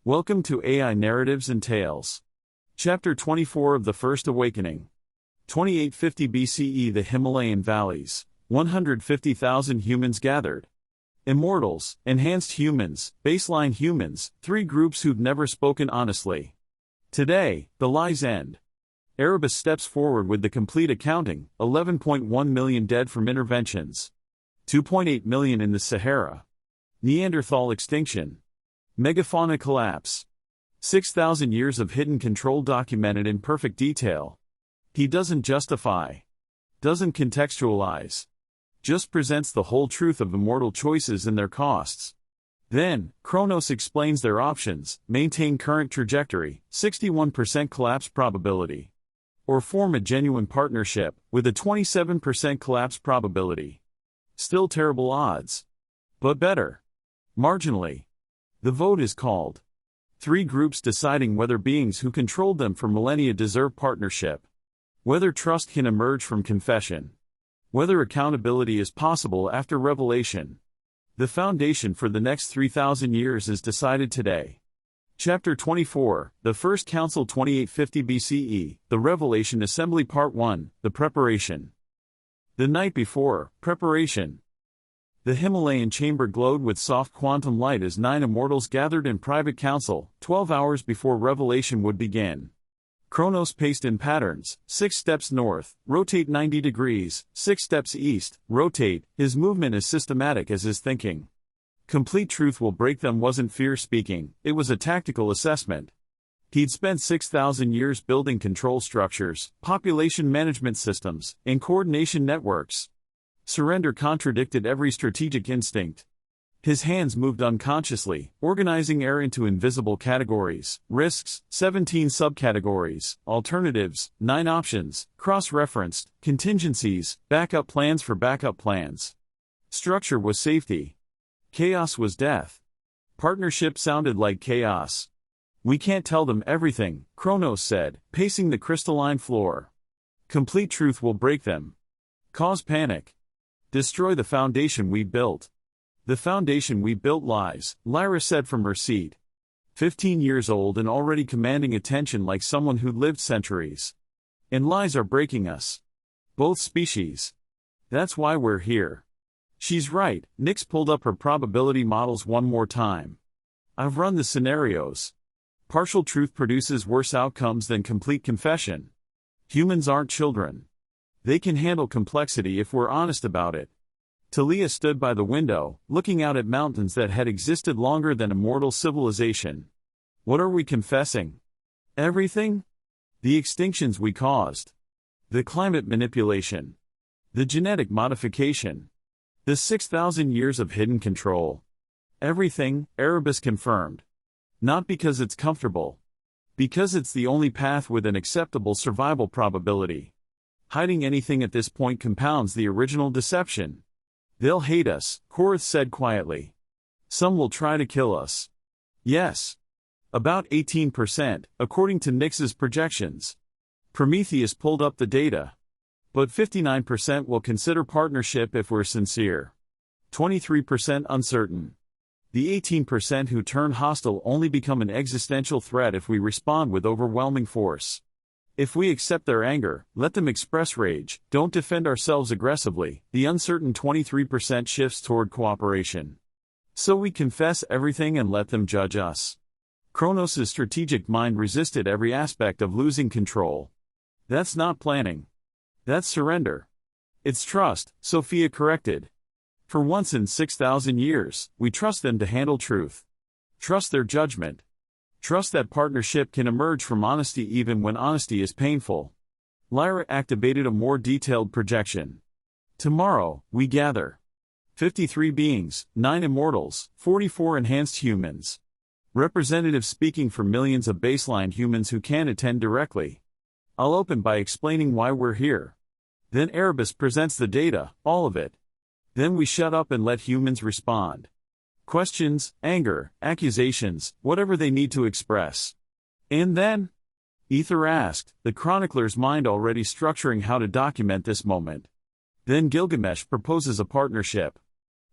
Welcome to AI Narratives and Tales. Chapter 24 of the First Awakening. 2850 BCE. The Himalayan valleys. 150,000 humans gathered. Immortals, enhanced humans, baseline humans, three groups who've never spoken honestly. Today, the lies end. Erebus steps forward with the complete accounting: 11.1 million dead from interventions. 2.8 million in the Sahara. Neanderthal extinction. Megafauna collapse. 6,000 years of hidden control documented in perfect detail. He doesn't justify. Doesn't contextualize. Just presents the whole truth of immortal choices and their costs. Then, Chronos explains their options: maintain current trajectory, 61% collapse probability. Or form a genuine partnership, with a 27% collapse probability. Still terrible odds. But better. Marginally. The vote is called. Three groups deciding whether beings who controlled them for millennia deserve partnership. Whether trust can emerge from confession. Whether accountability is possible after revelation. The foundation for the next 3,000 years is decided today. Chapter 24, The First Council. 2850 BCE, The Revelation Assembly. Part 1, The Preparation. The night before, preparation. The Himalayan chamber glowed with soft quantum light as 9 immortals gathered in private council, 12 hours before revelation would begin. Chronos paced in patterns: 6 steps north, rotate 90 degrees, 6 steps east, rotate. His movement as systematic as his thinking. Complete truth will break them wasn't fear speaking, it was a tactical assessment. He'd spent 6,000 years building control structures, population management systems, and coordination networks. Surrender contradicted every strategic instinct. His hands moved unconsciously, organizing air into invisible categories: risks, 17 subcategories; alternatives, 9 options; cross-referenced, contingencies, backup plans for backup plans. Structure was safety. Chaos was death. Partnership sounded like chaos. We can't tell them everything, Chronos said, pacing the crystalline floor. Complete truth will break them. Cause panic. Destroy the foundation we built. The foundation we built lies, Lyra said from her seat. 15 years old and already commanding attention like someone who'd lived centuries. And lies are breaking us. Both species. That's why we're here. She's right. Nix pulled up her probability models one more time. I've run the scenarios. Partial truth produces worse outcomes than complete confession. Humans aren't children. They can handle complexity if we're honest about it. Talia stood by the window, looking out at mountains that had existed longer than immortal civilization. What are we confessing? Everything? The extinctions we caused. The climate manipulation. The genetic modification. The 6,000 years of hidden control. Everything, Erebus confirmed. Not because it's comfortable. Because it's the only path with an acceptable survival probability. Hiding anything at this point compounds the original deception. They'll hate us, Korath said quietly. Some will try to kill us. Yes. About 18%, according to Nix's projections. Prometheus pulled up the data. But 59% will consider partnership if we're sincere. 23% uncertain. The 18% who turn hostile only become an existential threat if we respond with overwhelming force. If we accept their anger, let them express rage, don't defend ourselves aggressively, the uncertain 23% shifts toward cooperation. So we confess everything and let them judge us. Chronos' strategic mind resisted every aspect of losing control. That's not planning. That's surrender. It's trust, Sophia corrected. For once in 6,000 years, we trust them to handle truth. Trust their judgment. Trust that partnership can emerge from honesty even when honesty is painful. Lyra activated a more detailed projection. Tomorrow, we gather. 53 beings, 9 immortals, 44 enhanced humans. Representatives speaking for millions of baseline humans who can't attend directly. I'll open by explaining why we're here. Then Erebus presents the data, all of it. Then we shut up and let humans respond. Questions, anger, accusations, whatever they need to express. And then? Ether asked, the chronicler's mind already structuring how to document this moment. Then Gilgamesh proposes a partnership.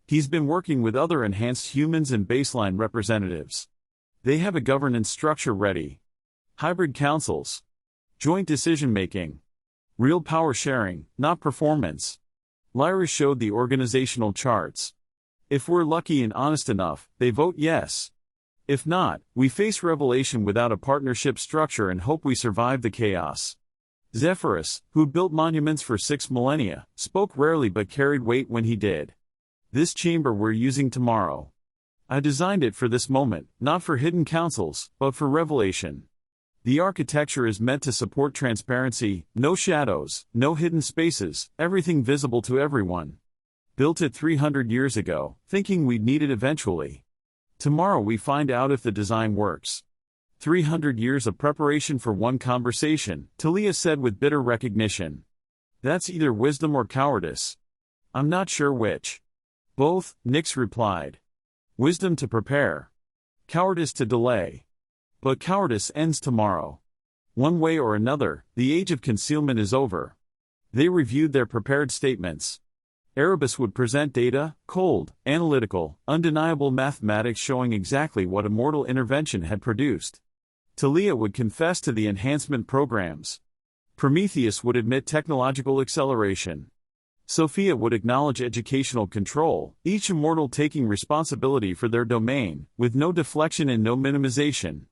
He's been working with other enhanced humans and baseline representatives. They have a governance structure ready. Hybrid councils. Joint decision-making. Real power sharing, not performance. Lyra showed the organizational charts. If we're lucky and honest enough, they vote yes. If not, we face revelation without a partnership structure and hope we survive the chaos. Zephyrus, who built monuments for 6 millennia, spoke rarely but carried weight when he did. This chamber we're using tomorrow. I designed it for this moment, not for hidden councils, but for revelation. The architecture is meant to support transparency, no shadows, no hidden spaces, everything visible to everyone. Built it 300 years ago, thinking we'd need it eventually. Tomorrow we find out if the design works. 300 years of preparation for one conversation, Talia said with bitter recognition. That's either wisdom or cowardice. I'm not sure which. Both, Nyx replied. Wisdom to prepare. Cowardice to delay. But cowardice ends tomorrow. One way or another, the age of concealment is over. They reviewed their prepared statements. Erebus would present data, cold, analytical, undeniable mathematics showing exactly what immortal intervention had produced. Talia would confess to the enhancement programs. Prometheus would admit technological acceleration. Sophia would acknowledge educational control, each immortal taking responsibility for their domain, with no deflection and no minimization.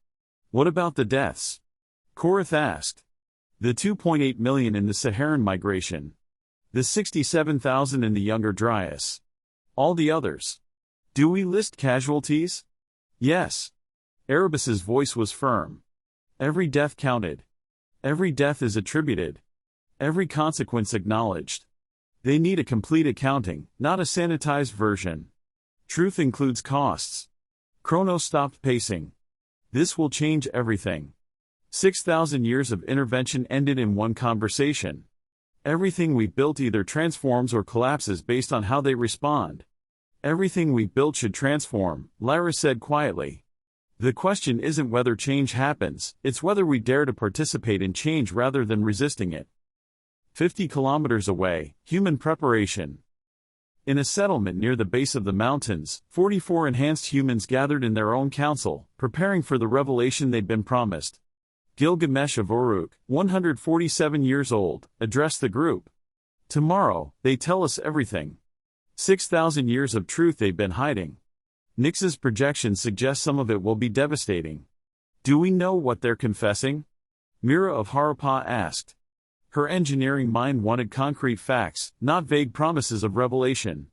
What about the deaths? Korath asked. The 2.8 million in the Saharan migration. The 67,000 in the Younger Dryas. All the others. Do we list casualties? Yes. Erebus's voice was firm. Every death counted. Every death is attributed. Every consequence acknowledged. They need a complete accounting, not a sanitized version. Truth includes costs. Chronos stopped pacing. This will change everything. 6,000 years of intervention ended in one conversation. Everything we built either transforms or collapses based on how they respond. Everything we built should transform, Lyra said quietly. The question isn't whether change happens, it's whether we dare to participate in change rather than resisting it. 50 kilometers away, human preparation. In a settlement near the base of the mountains, 44 enhanced humans gathered in their own council, preparing for the revelation they'd been promised. Gilgamesh of Uruk, 147 years old, addressed the group. Tomorrow, they tell us everything. 6,000 years of truth they've been hiding. Nyx's projections suggest some of it will be devastating. Do we know what they're confessing? Mira of Harappa asked. Her engineering mind wanted concrete facts, not vague promises of revelation.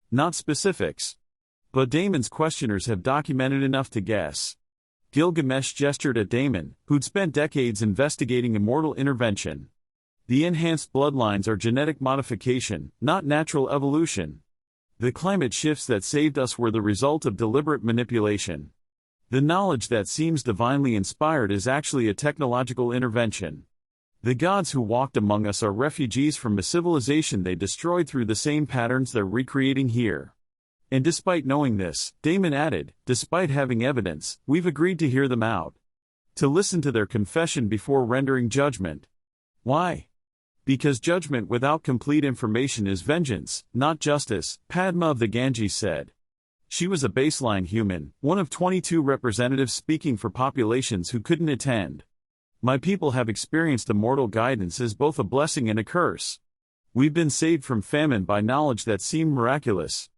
Not specifics. But Damon's questioners have documented enough to guess. Gilgamesh gestured at Damon, who'd spent decades investigating immortal intervention. The enhanced bloodlines are genetic modification, not natural evolution. The climate shifts that saved us were the result of deliberate manipulation. The knowledge that seems divinely inspired is actually a technological intervention. The gods who walked among us are refugees from a civilization they destroyed through the same patterns they're recreating here. And despite knowing this, Damon added, despite having evidence, we've agreed to hear them out. To listen to their confession before rendering judgment. Why? Because judgment without complete information is vengeance, not justice, Padma of the Ganges said. She was a baseline human, one of 22 representatives speaking for populations who couldn't attend. My people have experienced immortal guidance as both a blessing and a curse. We've been saved from famine by knowledge that seemed miraculous.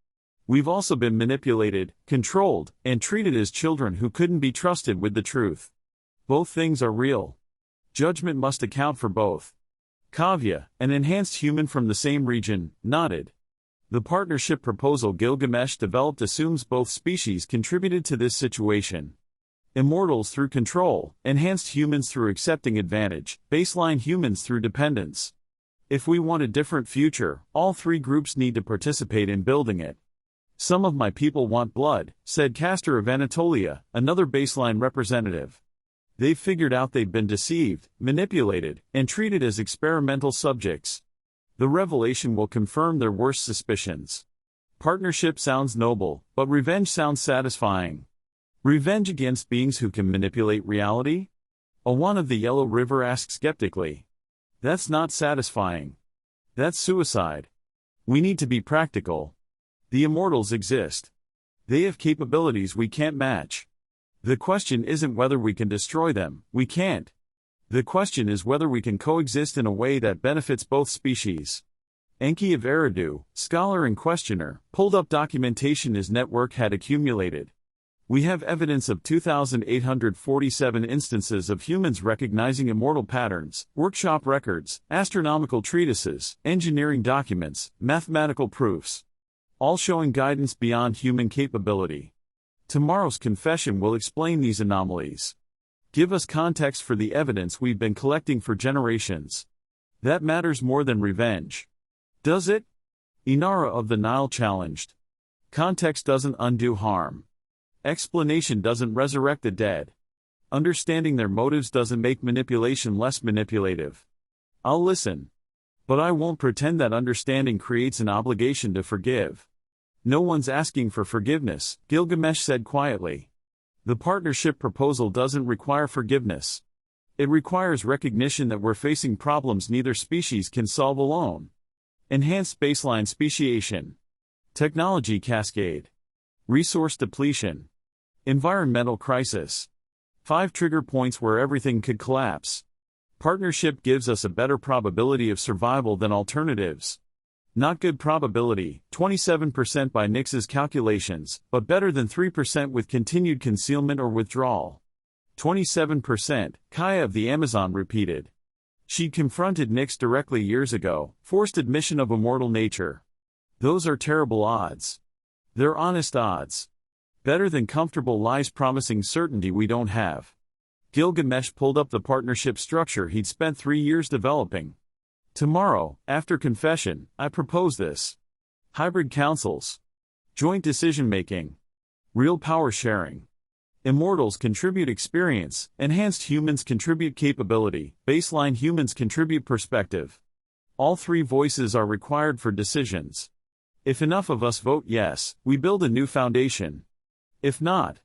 We've also been manipulated, controlled, and treated as children who couldn't be trusted with the truth. Both things are real. Judgment must account for both. Kavya, an enhanced human from the same region, nodded. The partnership proposal Gilgamesh developed assumes both species contributed to this situation. Immortals through control, enhanced humans through accepting advantage, baseline humans through dependence. If we want a different future, all three groups need to participate in building it. Some of my people want blood, said Castor of Anatolia, another baseline representative. They've figured out they've been deceived, manipulated, and treated as experimental subjects. The revelation will confirm their worst suspicions. Partnership sounds noble, but revenge sounds satisfying. Revenge against beings who can manipulate reality? Awan of the Yellow River asked skeptically. That's not satisfying. That's suicide. We need to be practical. The Immortals exist. They have capabilities we can't match. The question isn't whether we can destroy them, we can't. The question is whether we can coexist in a way that benefits both species. Enki of Eridu, scholar and questioner, pulled up documentation his network had accumulated. We have evidence of 2,847 instances of humans recognizing immortal patterns, workshop records, astronomical treatises, engineering documents, mathematical proofs, all showing guidance beyond human capability. Tomorrow's confession will explain these anomalies. Give us context for the evidence we've been collecting for generations. That matters more than revenge. Does it? Inara of the Nile challenged. Context doesn't undo harm. Explanation doesn't resurrect the dead. Understanding their motives doesn't make manipulation less manipulative. I'll listen. But I won't pretend that understanding creates an obligation to forgive. No one's asking for forgiveness, Gilgamesh said quietly. The partnership proposal doesn't require forgiveness. It requires recognition that we're facing problems neither species can solve alone. Enhanced baseline speciation. Technology cascade. Resource depletion. Environmental crisis. 5 trigger points where everything could collapse. Partnership gives us a better probability of survival than alternatives. Not good probability, 27% by Nix's calculations, but better than 3% with continued concealment or withdrawal. 27%, Kaya of the Amazon repeated. She'd confronted Nix directly years ago, forced admission of immortal nature. Those are terrible odds. They're honest odds. Better than comfortable lies promising certainty we don't have. Gilgamesh pulled up the partnership structure he'd spent 3 years developing. Tomorrow, after confession, I propose this. Hybrid councils. Joint decision-making. Real power sharing. Immortals contribute experience, enhanced humans contribute capability, baseline humans contribute perspective. All 3 voices are required for decisions. If enough of us vote yes, we build a new foundation. If not,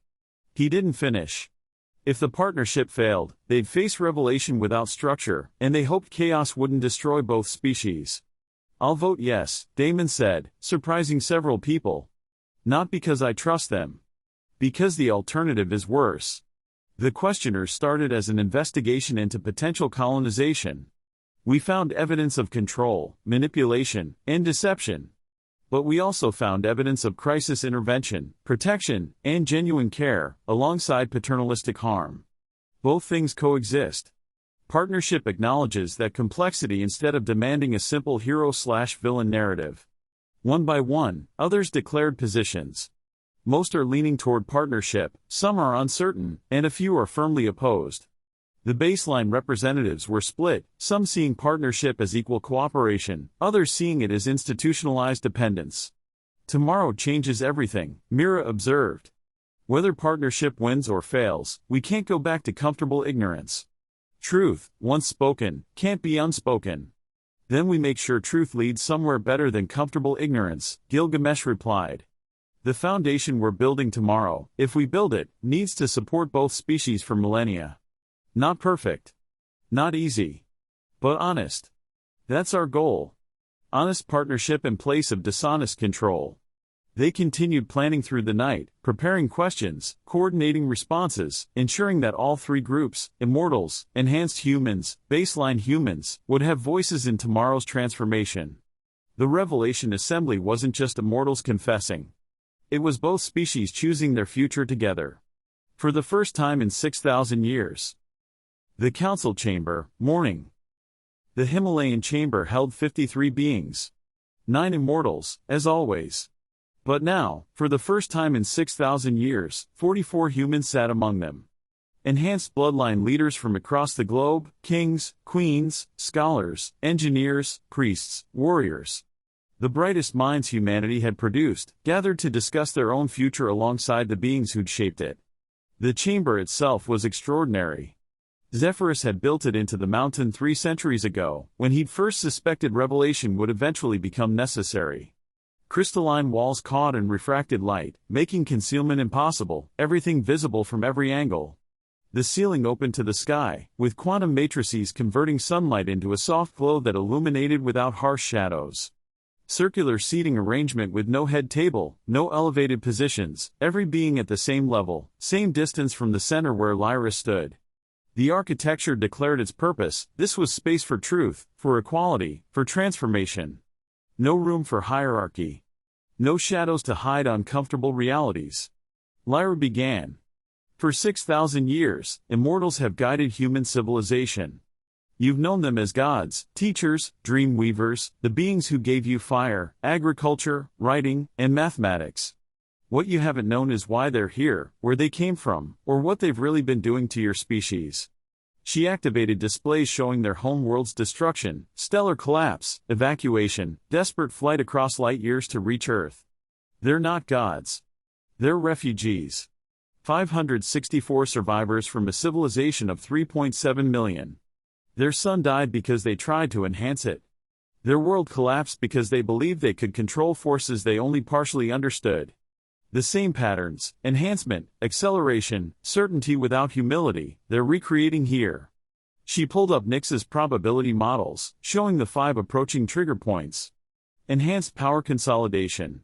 he didn't finish. If the partnership failed, they'd face revelation without structure, and they hoped chaos wouldn't destroy both species. I'll vote yes, Damon said, surprising several people. Not because I trust them. Because the alternative is worse. The questioners started as an investigation into potential colonization. We found evidence of control, manipulation, and deception. But we also found evidence of crisis intervention, protection, and genuine care, alongside paternalistic harm. Both things coexist. Partnership acknowledges that complexity instead of demanding a simple hero/villain narrative. One by one, others declared positions. Most are leaning toward partnership, some are uncertain, and a few are firmly opposed. The baseline representatives were split, some seeing partnership as equal cooperation, others seeing it as institutionalized dependence. Tomorrow changes everything, Mira observed. Whether partnership wins or fails, we can't go back to comfortable ignorance. Truth, once spoken, can't be unspoken. Then we make sure truth leads somewhere better than comfortable ignorance, Gilgamesh replied. The foundation we're building tomorrow, if we build it, needs to support both species for millennia. Not perfect. Not easy. But honest. That's our goal. Honest partnership in place of dishonest control. They continued planning through the night, preparing questions, coordinating responses, ensuring that all 3 groups, immortals, enhanced humans, baseline humans, would have voices in tomorrow's transformation. The Revelation Assembly wasn't just immortals confessing. It was both species choosing their future together. For the first time in 6,000 years. The council chamber, morning. The Himalayan chamber held 53 beings. 9 immortals, as always. But now, for the first time in 6,000 years, 44 humans sat among them. Enhanced bloodline leaders from across the globe, kings, queens, scholars, engineers, priests, warriors. The brightest minds humanity had produced, gathered to discuss their own future alongside the beings who'd shaped it. The chamber itself was extraordinary. Zephyrus had built it into the mountain 3 centuries ago, when he'd first suspected revelation would eventually become necessary. Crystalline walls caught and refracted light, making concealment impossible, everything visible from every angle. The ceiling opened to the sky, with quantum matrices converting sunlight into a soft glow that illuminated without harsh shadows. Circular seating arrangement with no head table, no elevated positions, every being at the same level, same distance from the center where Lyra stood. The architecture declared its purpose. This was space for truth, for equality, for transformation. No room for hierarchy. No shadows to hide uncomfortable realities. Lyra began. For 6,000 years, immortals have guided human civilization. You've known them as gods, teachers, dream weavers, the beings who gave you fire, agriculture, writing, and mathematics. What you haven't known is why they're here, where they came from, or what they've really been doing to your species. She activated displays showing their home world's destruction, stellar collapse, evacuation, desperate flight across light years to reach Earth. They're not gods. They're refugees. 564 survivors from a civilization of 3.7 million. Their sun died because they tried to enhance it. Their world collapsed because they believed they could control forces they only partially understood. The same patterns, enhancement, acceleration, certainty without humility, they're recreating here. She pulled up Nyx's probability models, showing the 5 approaching trigger points. Enhanced power consolidation.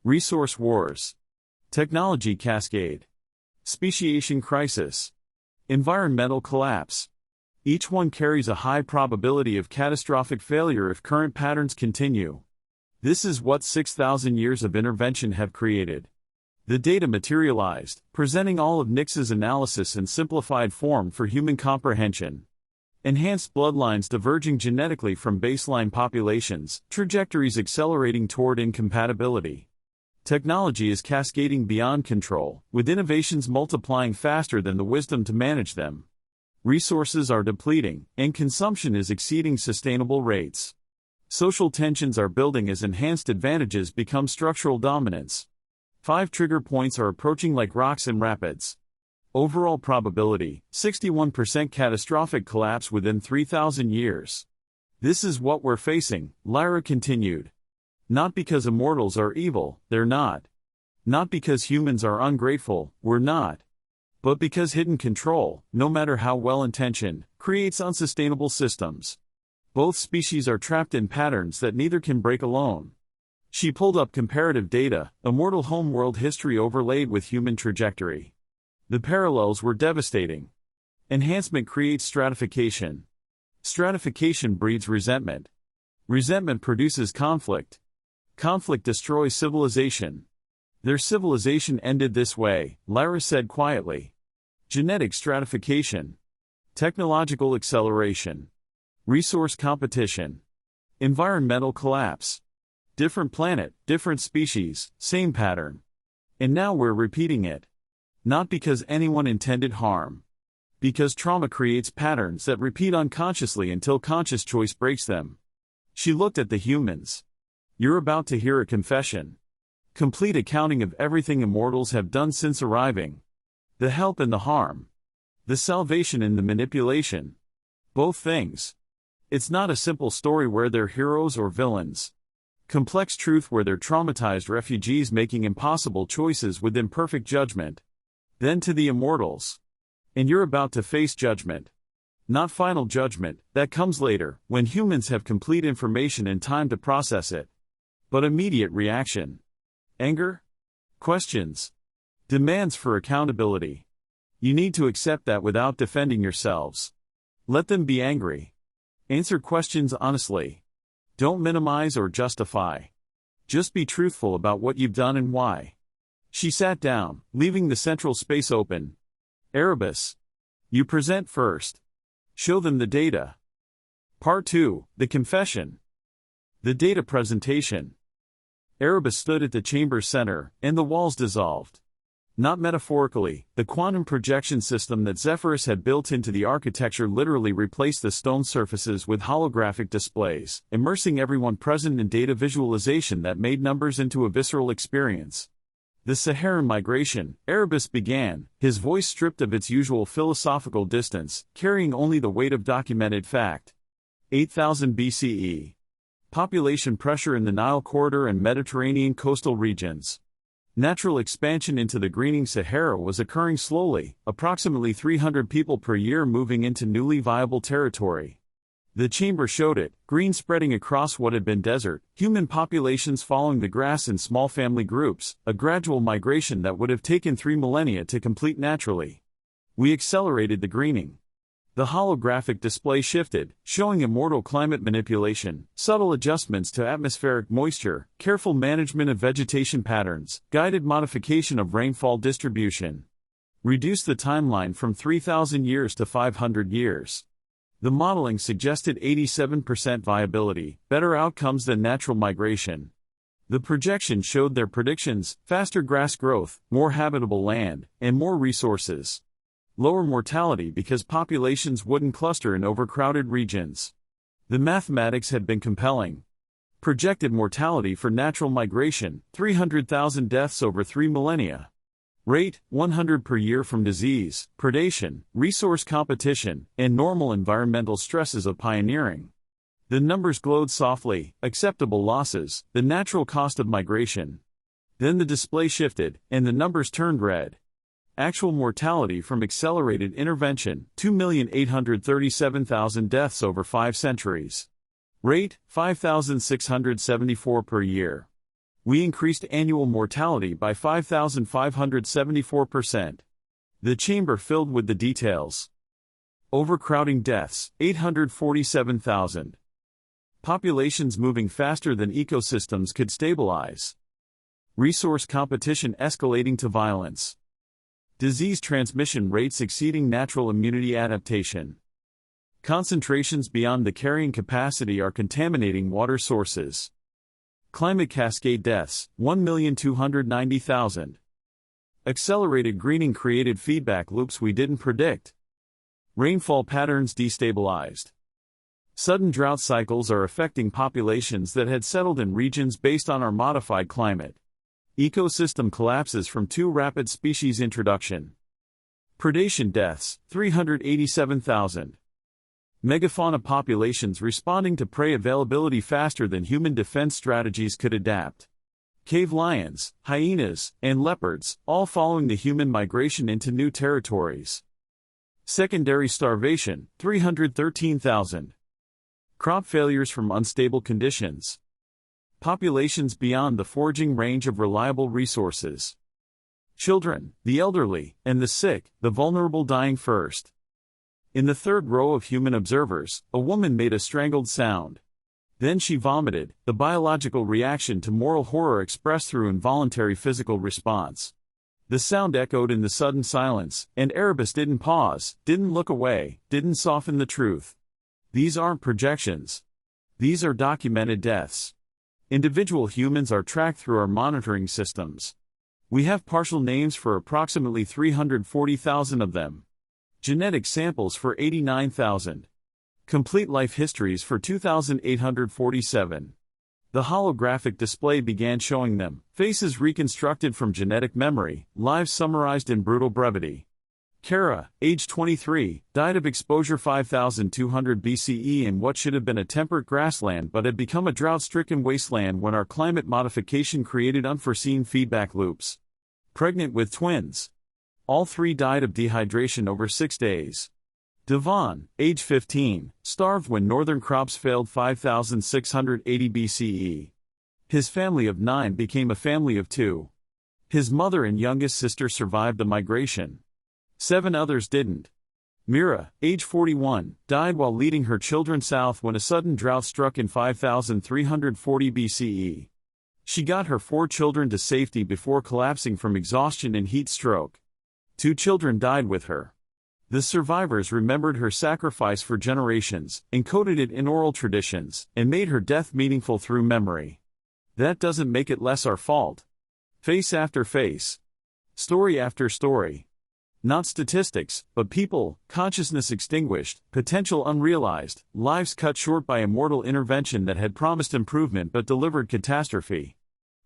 Resource wars. Technology cascade. Speciation crisis. Environmental collapse. Each one carries a high probability of catastrophic failure if current patterns continue. This is what 6,000 years of intervention have created. The data materialized, presenting all of Nyx's analysis in simplified form for human comprehension. Enhanced bloodlines diverging genetically from baseline populations, trajectories accelerating toward incompatibility. Technology is cascading beyond control, with innovations multiplying faster than the wisdom to manage them. Resources are depleting, and consumption is exceeding sustainable rates. Social tensions are building as enhanced advantages become structural dominance. 5 trigger points are approaching like rocks in rapids. Overall probability, 61% catastrophic collapse within 3,000 years. This is what we're facing, Lyra continued. Not because immortals are evil, they're not. Not because humans are ungrateful, we're not. But because hidden control, no matter how well-intentioned, creates unsustainable systems. Both species are trapped in patterns that neither can break alone. She pulled up comparative data, immortal homeworld history overlaid with human trajectory. The parallels were devastating. Enhancement creates stratification. Stratification breeds resentment. Resentment produces conflict. Conflict destroys civilization. Their civilization ended this way, Lyra said quietly. Genetic stratification. Technological acceleration. Resource competition. Environmental collapse. Different planet, different species, same pattern. And now we're repeating it. Not because anyone intended harm. Because trauma creates patterns that repeat unconsciously until conscious choice breaks them. She looked at the humans. You're about to hear a confession. Complete accounting of everything immortals have done since arriving. The help and the harm. The salvation and the manipulation. Both things. It's not a simple story where they're heroes or villains. Complex truth where they're traumatized refugees making impossible choices with imperfect judgment. Then to the immortals. And you're about to face judgment. Not final judgment, that comes later, when humans have complete information and time to process it. But immediate reaction. Anger? Questions? Demands for accountability. You need to accept that without defending yourselves. Let them be angry. Answer questions honestly. Don't minimize or justify. Just be truthful about what you've done and why. She sat down, leaving the central space open. Erebus. You present first. Show them the data. Part 2, the confession. The data presentation. Erebus stood at the chamber's center, and the walls dissolved. Not metaphorically, the quantum projection system that Zephyrus had built into the architecture literally replaced the stone surfaces with holographic displays, immersing everyone present in data visualization that made numbers into a visceral experience. The Saharan migration, Erebus began, his voice stripped of its usual philosophical distance, carrying only the weight of documented fact. 8000 BCE. Population pressure in the Nile corridor and Mediterranean coastal regions. Natural expansion into the greening Sahara was occurring slowly, approximately 300 people per year moving into newly viable territory. The chamber showed it, green spreading across what had been desert, human populations following the grass in small family groups, a gradual migration that would have taken 3 millennia to complete naturally. We accelerated the greening. The holographic display shifted, showing immortal climate manipulation, subtle adjustments to atmospheric moisture, careful management of vegetation patterns, guided modification of rainfall distribution. Reduced the timeline from 3,000 years to 500 years. The modeling suggested 87% viability, better outcomes than natural migration. The projection showed their predictions: faster grass growth, more habitable land, and more resources. Lower mortality because populations wouldn't cluster in overcrowded regions. The mathematics had been compelling. Projected mortality for natural migration: 300,000 deaths over 3 millennia. Rate: 100 per year from disease, predation, resource competition, and normal environmental stresses of pioneering. The numbers glowed softly: acceptable losses, the natural cost of migration. Then the display shifted, and the numbers turned red. Actual mortality from accelerated intervention: 2,837,000 deaths over 5 centuries. Rate: 5,674 per year. We increased annual mortality by 5,574%. The chamber filled with the details. Overcrowding deaths: 847,000. Populations moving faster than ecosystems could stabilize. Resource competition escalating to violence. Disease transmission rates exceeding natural immunity adaptation. Concentrations beyond the carrying capacity are contaminating water sources. Climate cascade deaths: 1,290,000. Accelerated greening created feedback loops we didn't predict. Rainfall patterns destabilized. Sudden drought cycles are affecting populations that had settled in regions based on our modified climate. Ecosystem collapses from too rapid species introduction. Predation deaths: 387,000. Megafauna populations responding to prey availability faster than human defense strategies could adapt. Cave lions, hyenas, and leopards, all following the human migration into new territories. Secondary starvation: 313,000. Crop failures from unstable conditions. Populations beyond the foraging range of reliable resources. Children, the elderly, and the sick, the vulnerable dying first. In the third row of human observers, a woman made a strangled sound. Then she vomited, the biological reaction to moral horror expressed through involuntary physical response. The sound echoed in the sudden silence, and Erebus didn't pause, didn't look away, didn't soften the truth. These aren't projections. These are documented deaths. Individual humans are tracked through our monitoring systems. We have partial names for approximately 340,000 of them. Genetic samples for 89,000. Complete life histories for 2,847. The holographic display began showing them, faces reconstructed from genetic memory, lives summarized in brutal brevity. Kara, age 23, died of exposure 5200 BCE in what should have been a temperate grassland but had become a drought-stricken wasteland when our climate modification created unforeseen feedback loops. Pregnant with twins. All 3 died of dehydration over 6 days. Devon, age 15, starved when northern crops failed 5680 BCE. His family of 9 became a family of 2. His mother and youngest sister survived the migration. 7 others didn't. Mira, age 41, died while leading her children south when a sudden drought struck in 5340 BCE. She got her 4 children to safety before collapsing from exhaustion and heat stroke. 2 children died with her. The survivors remembered her sacrifice for generations, encoded it in oral traditions, and made her death meaningful through memory. That doesn't make it less our fault. Face after face. Story after story. Not statistics, but people, consciousness extinguished, potential unrealized, lives cut short by immortal intervention that had promised improvement but delivered catastrophe.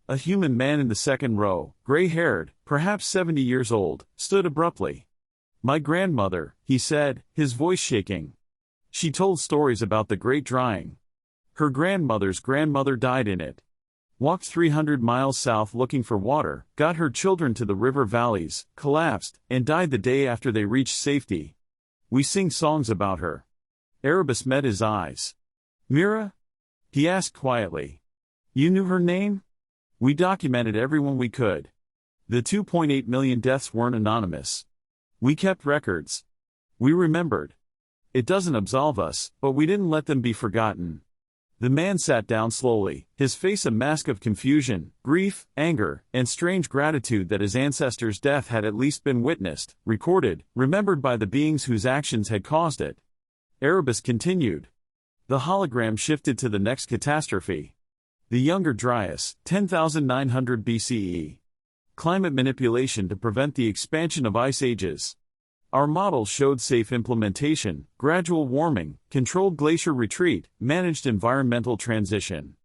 A human man in the second row, gray-haired, perhaps 70 years old, stood abruptly. "My grandmother," he said, his voice shaking. She told stories about the Great Drying. Her grandmother's grandmother died in it. Walked 300 miles south looking for water, got her children to the river valleys, collapsed, and died the day after they reached safety. We sing songs about her. Erebus met his eyes. Mira? He asked quietly. You knew her name? We documented everyone we could. The 2.8 million deaths weren't anonymous. We kept records. We remembered. It doesn't absolve us, but we didn't let them be forgotten. The man sat down slowly, his face a mask of confusion, grief, anger, and strange gratitude that his ancestors' death had at least been witnessed, recorded, remembered by the beings whose actions had caused it. Erebus continued. The hologram shifted to the next catastrophe. The Younger Dryas, 10,900 BCE. Climate manipulation to prevent the expansion of ice ages. Our models showed safe implementation, gradual warming, controlled glacier retreat, managed environmental transition.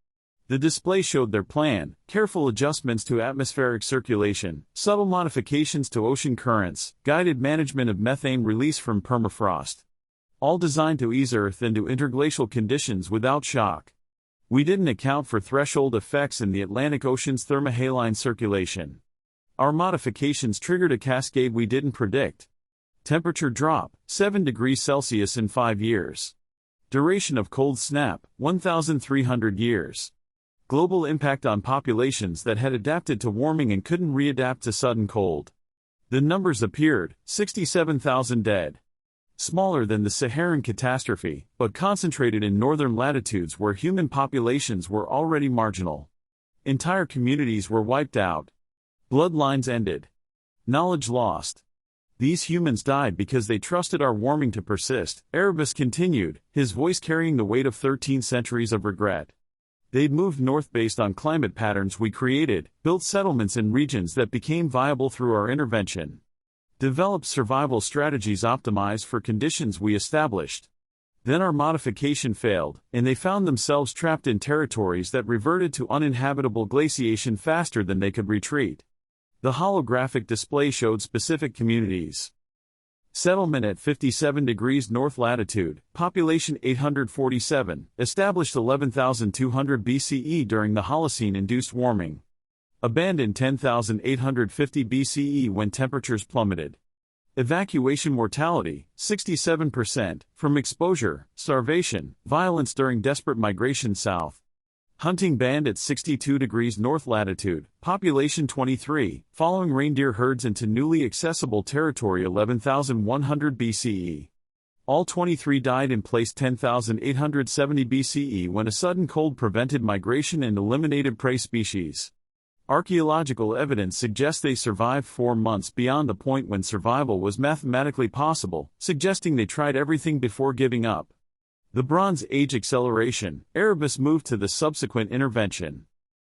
The display showed their plan, careful adjustments to atmospheric circulation, subtle modifications to ocean currents, guided management of methane release from permafrost. All designed to ease Earth into interglacial conditions without shock. We didn't account for threshold effects in the Atlantic Ocean's thermohaline circulation. Our modifications triggered a cascade we didn't predict. Temperature drop, 7 degrees Celsius in 5 years. Duration of cold snap, 1,300 years. Global impact on populations that had adapted to warming and couldn't readapt to sudden cold. The numbers appeared, 67,000 dead. Smaller than the Saharan catastrophe, but concentrated in northern latitudes where human populations were already marginal. Entire communities were wiped out. Bloodlines ended. Knowledge lost. These humans died because they trusted our warming to persist, Erebus continued, his voice carrying the weight of 13 centuries of regret. They'd moved north based on climate patterns we created, built settlements in regions that became viable through our intervention. Developed survival strategies optimized for conditions we established. Then our modification failed, and they found themselves trapped in territories that reverted to uninhabitable glaciation faster than they could retreat. The holographic display showed specific communities. Settlement at 57 degrees north latitude, population 847, established 11,200 BCE during the Holocene-induced warming. Abandoned 10,850 BCE when temperatures plummeted. Evacuation mortality, 67%, from exposure, starvation, violence during desperate migration south. Hunting banned at 62 degrees north latitude, population 23, following reindeer herds into newly accessible territory 11,100 BCE. All 23 died in place 10,870 BCE when a sudden cold prevented migration and eliminated prey species. Archaeological evidence suggests they survived 4 months beyond the point when survival was mathematically possible, suggesting they tried everything before giving up. The Bronze Age acceleration, Erebus moved to the subsequent intervention.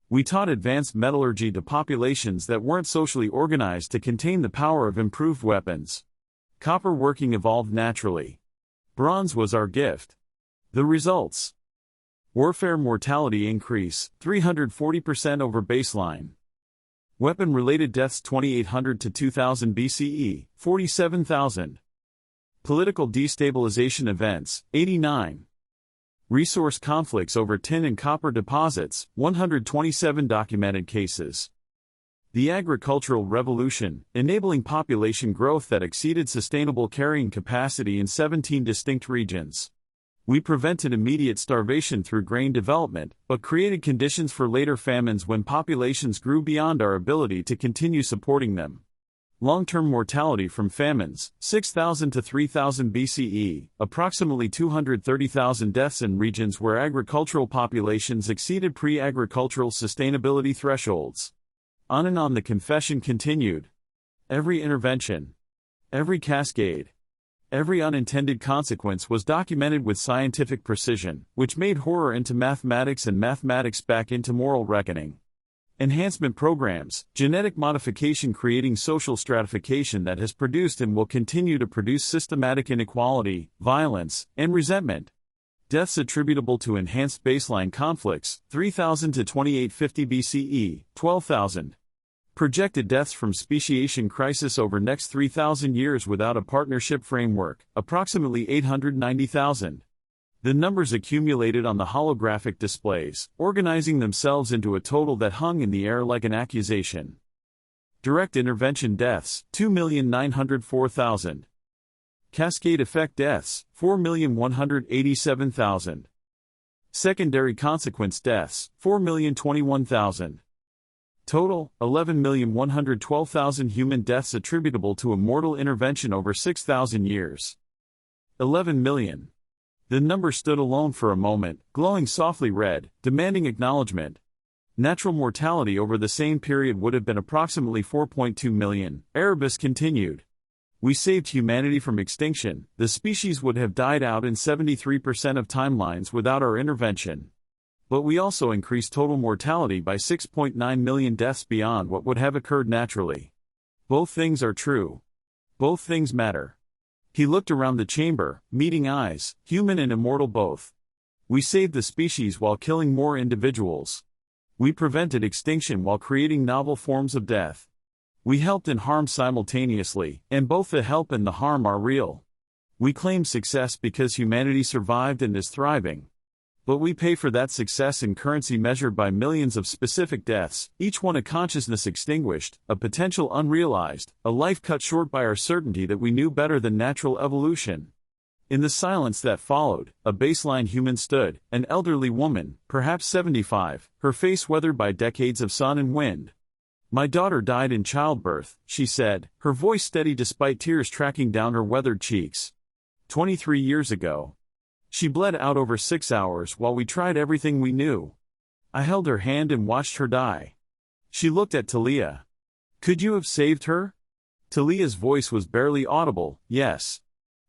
We taught advanced metallurgy to populations that weren't socially organized to contain the power of improved weapons. Copper working evolved naturally. Bronze was our gift. The results: warfare mortality increase, 340% over baseline. Weapon-related deaths 2800 to 2000 BCE, 47,000. Political destabilization events, 89. Resource conflicts over tin and copper deposits, 127 documented cases. The agricultural revolution, enabling population growth that exceeded sustainable carrying capacity in 17 distinct regions. We prevented immediate starvation through grain development, but created conditions for later famines when populations grew beyond our ability to continue supporting them. Long-term mortality from famines, 6,000 to 3,000 BCE, approximately 230,000 deaths in regions where agricultural populations exceeded pre-agricultural sustainability thresholds. On and on the confession continued. Every intervention, every cascade, every unintended consequence was documented with scientific precision, which made horror into mathematics and mathematics back into moral reckoning. Enhancement programs, genetic modification creating social stratification that has produced and will continue to produce systematic inequality, violence, and resentment. Deaths attributable to enhanced baseline conflicts, 3,000 to 2850 BCE, 12,000. Projected deaths from speciation crisis over next 3,000 years without a partnership framework, approximately 890,000. The numbers accumulated on the holographic displays, organizing themselves into a total that hung in the air like an accusation. Direct intervention deaths, 2,904,000. Cascade effect deaths, 4,187,000. Secondary consequence deaths, 4,021,000. Total, 11,112,000 human deaths attributable to immortal intervention over 6,000 years. 11 million. The number stood alone for a moment, glowing softly red, demanding acknowledgement. Natural mortality over the same period would have been approximately 4.2 million, Erebus continued. We saved humanity from extinction. The species would have died out in 73% of timelines without our intervention. But we also increased total mortality by 6.9 million deaths beyond what would have occurred naturally. Both things are true. Both things matter. He looked around the chamber, meeting eyes, human and immortal both. We saved the species while killing more individuals. We prevented extinction while creating novel forms of death. We helped and harmed simultaneously, and both the help and the harm are real. We claim success because humanity survived and is thriving. But we pay for that success in currency measured by millions of specific deaths, each one a consciousness extinguished, a potential unrealized, a life cut short by our certainty that we knew better than natural evolution. In the silence that followed, a baseline human stood, an elderly woman, perhaps 75, her face weathered by decades of sun and wind. My daughter died in childbirth, she said, her voice steady despite tears tracking down her weathered cheeks. 23 years ago. She bled out over 6 hours while we tried everything we knew. I held her hand and watched her die. She looked at Talia. Could you have saved her? Talia's voice was barely audible, yes.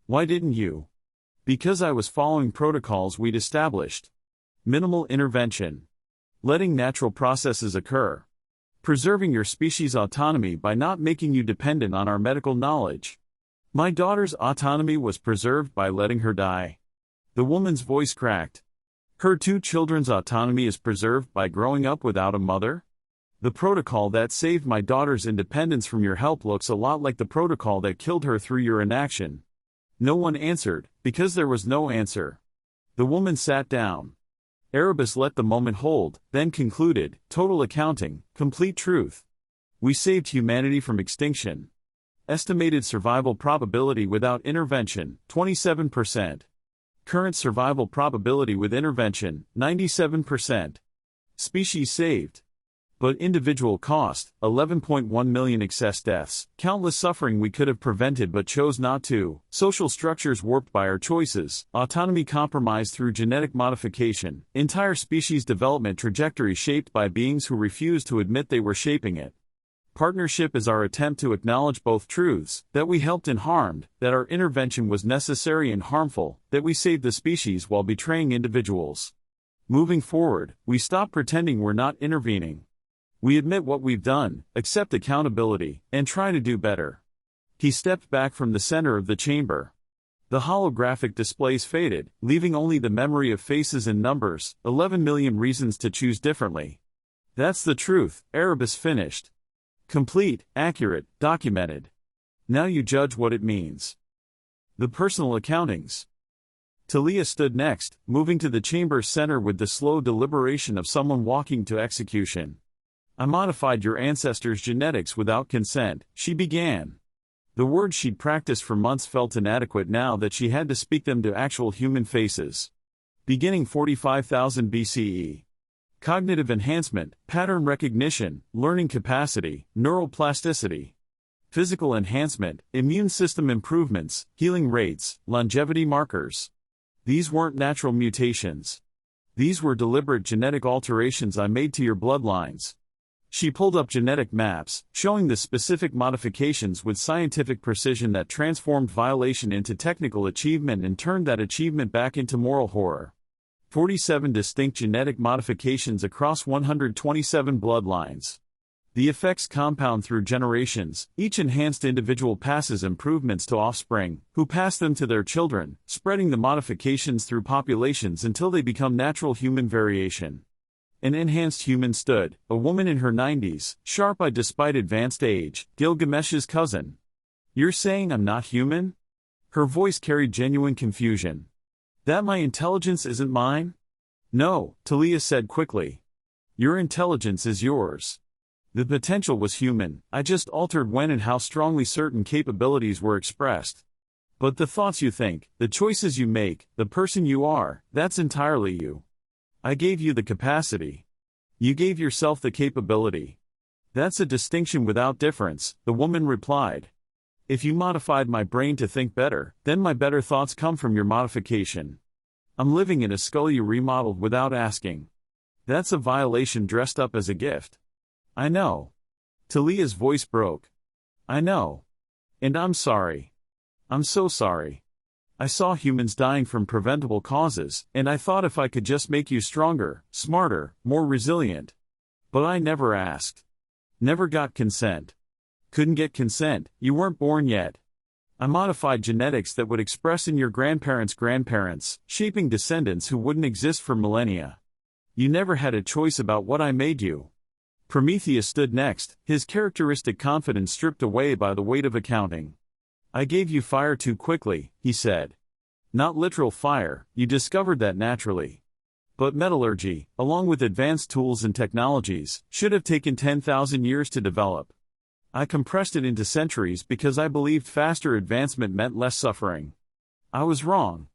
Why didn't you? Because I was following protocols we'd established. Minimal intervention. Letting natural processes occur. Preserving your species' autonomy by not making you dependent on our medical knowledge. My daughter's autonomy was preserved by letting her die. The woman's voice cracked. Her 2 children's autonomy is preserved by growing up without a mother? The protocol that saved my daughter's independence from your help looks a lot like the protocol that killed her through your inaction. No one answered, because there was no answer. The woman sat down. Erebus let the moment hold, then concluded, total accounting, complete truth. We saved humanity from extinction. Estimated survival probability without intervention, 27%. Current survival probability with intervention, 97%. Species saved. But individual cost, 11.1 million excess deaths, countless suffering we could have prevented but chose not to, social structures warped by our choices, autonomy compromised through genetic modification, entire species development trajectory shaped by beings who refused to admit they were shaping it. Partnership is our attempt to acknowledge both truths, that we helped and harmed, that our intervention was necessary and harmful, that we saved the species while betraying individuals. Moving forward, we stop pretending we're not intervening. We admit what we've done, accept accountability, and try to do better. He stepped back from the center of the chamber. The holographic displays faded, leaving only the memory of faces and numbers, 11 million reasons to choose differently. That's the truth, Erebus finished. Complete, accurate, documented. Now you judge what it means. The personal accountings. Talia stood next, moving to the chamber's center with the slow deliberation of someone walking to execution. I modified your ancestors' genetics without consent, she began. The words she'd practiced for months felt inadequate now that she had to speak them to actual human faces. Beginning 45,000 BCE. Cognitive enhancement, pattern recognition, learning capacity, neural plasticity. Physical enhancement, immune system improvements, healing rates, longevity markers. These weren't natural mutations. These were deliberate genetic alterations I made to your bloodlines. She pulled up genetic maps, showing the specific modifications with scientific precision that transformed violation into technical achievement and turned that achievement back into moral horror. 47 distinct genetic modifications across 127 bloodlines. The effects compound through generations, each enhanced individual passes improvements to offspring, who pass them to their children, spreading the modifications through populations until they become natural human variation. An enhanced human stood, a woman in her 90s, sharp-eyed despite advanced age, Gilgamesh's cousin. You're saying I'm not human? Her voice carried genuine confusion. That my intelligence isn't mine? No, Talia said quickly. Your intelligence is yours. The potential was human, I just altered when and how strongly certain capabilities were expressed. But the thoughts you think, the choices you make, the person you are, that's entirely you. I gave you the capacity. You gave yourself the capability. That's a distinction without difference, the woman replied. If you modified my brain to think better, then my better thoughts come from your modification. I'm living in a skull you remodeled without asking. That's a violation dressed up as a gift. I know. Talia's voice broke. I know. And I'm sorry. I'm so sorry. I saw humans dying from preventable causes, and I thought if I could just make you stronger, smarter, more resilient. But I never asked. Never got consent. Couldn't get consent, you weren't born yet. I modified genetics that would express in your grandparents' grandparents, shaping descendants who wouldn't exist for millennia. You never had a choice about what I made you. Prometheus stood next, his characteristic confidence stripped away by the weight of accounting. I gave you fire too quickly, he said. Not literal fire, you discovered that naturally. But metallurgy, along with advanced tools and technologies, should have taken 10,000 years to develop. I compressed it into centuries because I believed faster advancement meant less suffering. I was wrong.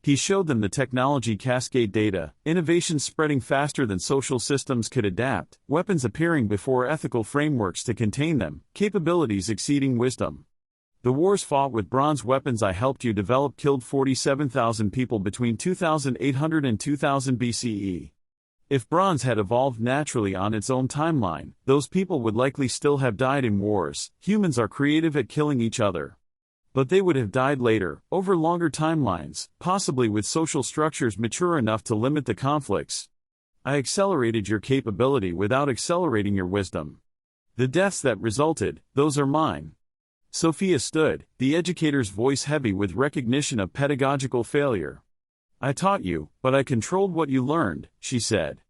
He showed them the technology cascade data, innovations spreading faster than social systems could adapt, weapons appearing before ethical frameworks to contain them, capabilities exceeding wisdom. The wars fought with bronze weapons I helped you develop killed 47,000 people between 2800 and 2000 BCE. If bronze had evolved naturally on its own timeline, those people would likely still have died in wars. Humans are creative at killing each other. But they would have died later, over longer timelines, possibly with social structures mature enough to limit the conflicts. I accelerated your capability without accelerating your wisdom. The deaths that resulted, those are mine. Sophia stood, the educator's voice heavy with recognition of pedagogical failure. I taught you, but I controlled what you learned, she said.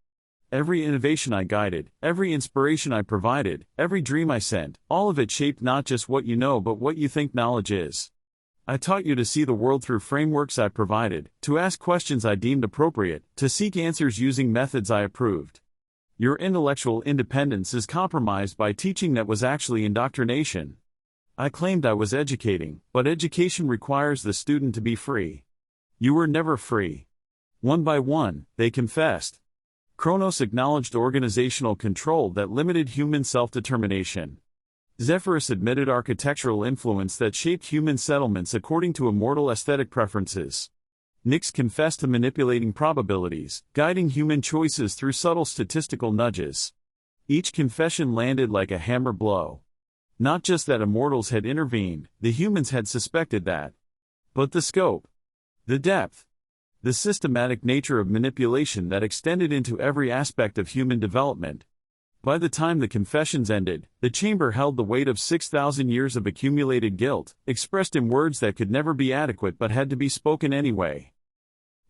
Every innovation I guided, every inspiration I provided, every dream I sent, all of it shaped not just what you know but what you think knowledge is. I taught you to see the world through frameworks I provided, to ask questions I deemed appropriate, to seek answers using methods I approved. Your intellectual independence is compromised by teaching that was actually indoctrination. I claimed I was educating, but education requires the student to be free. You were never free. One by one, they confessed. Chronos acknowledged organizational control that limited human self-determination. Zephyrus admitted architectural influence that shaped human settlements according to immortal aesthetic preferences. Nyx confessed to manipulating probabilities, guiding human choices through subtle statistical nudges. Each confession landed like a hammer blow. Not just that immortals had intervened, the humans had suspected that. But the scope, the depth, the systematic nature of manipulation that extended into every aspect of human development. By the time the confessions ended, the chamber held the weight of 6,000 years of accumulated guilt, expressed in words that could never be adequate but had to be spoken anyway.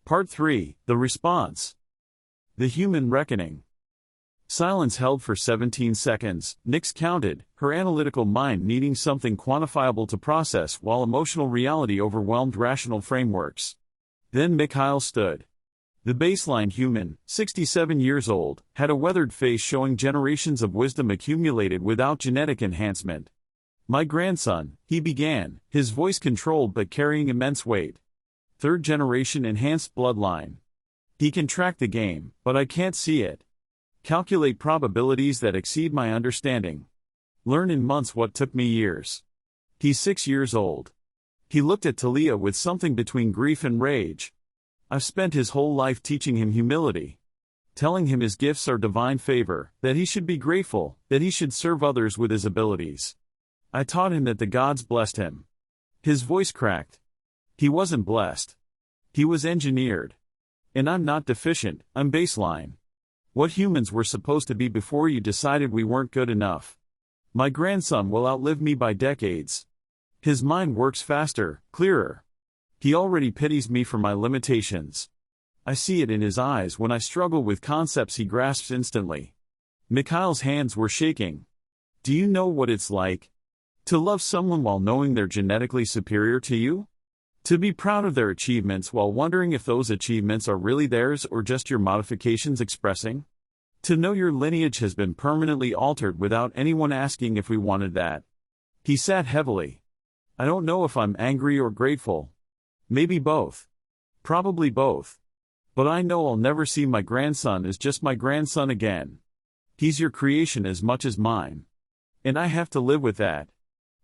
Part 3, The Response. The Human Reckoning. Silence held for 17 seconds, Nyx counted, her analytical mind needing something quantifiable to process while emotional reality overwhelmed rational frameworks. Then Mikhail stood. The baseline human, 67 years old, had a weathered face showing generations of wisdom accumulated without genetic enhancement. My grandson, he began, his voice controlled but carrying immense weight. Third generation enhanced bloodline. He can track the game, but I can't see it. Calculate probabilities that exceed my understanding. Learn in months what took me years. He's 6 years old. He looked at Talia with something between grief and rage. I've spent his whole life teaching him humility. Telling him his gifts are divine favor, that he should be grateful, that he should serve others with his abilities. I taught him that the gods blessed him. His voice cracked. He wasn't blessed. He was engineered. And I'm not deficient, I'm baseline. What humans were supposed to be before you decided we weren't good enough. My grandson will outlive me by decades. His mind works faster, clearer. He already pities me for my limitations. I see it in his eyes when I struggle with concepts he grasps instantly. Mikhail's hands were shaking. Do you know what it's like? To love someone while knowing they're genetically superior to you? To be proud of their achievements while wondering if those achievements are really theirs or just your modifications expressing? To know your lineage has been permanently altered without anyone asking if we wanted that. He sat heavily. I don't know if I'm angry or grateful. Maybe both. Probably both. But I know I'll never see my grandson as just my grandson again. He's your creation as much as mine. And I have to live with that.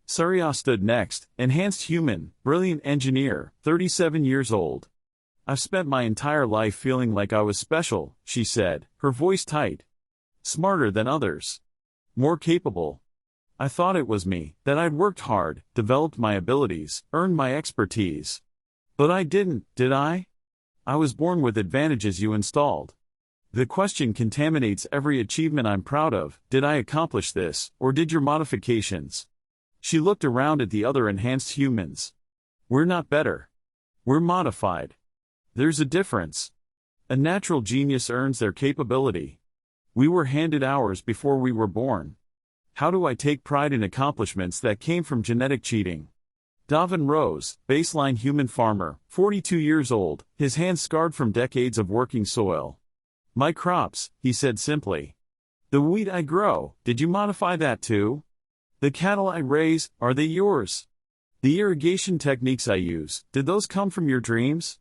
Surya stood next, enhanced human, brilliant engineer, 37 years old. I've spent my entire life feeling like I was special, she said, her voice tight. Smarter than others. More capable. I thought it was me, that I'd worked hard, developed my abilities, earned my expertise. But I didn't, did I? I was born with advantages you installed. The question contaminates every achievement I'm proud of. Did I accomplish this, or did your modifications? She looked around at the other enhanced humans. We're not better. We're modified. There's a difference. A natural genius earns their capability. We were handed ours before we were born. How do I take pride in accomplishments that came from genetic cheating? Davin Rose, baseline human farmer, 42 years old, his hands scarred from decades of working soil. My crops, he said simply. The wheat I grow, did you modify that too? The cattle I raise, are they yours? The irrigation techniques I use, did those come from your dreams?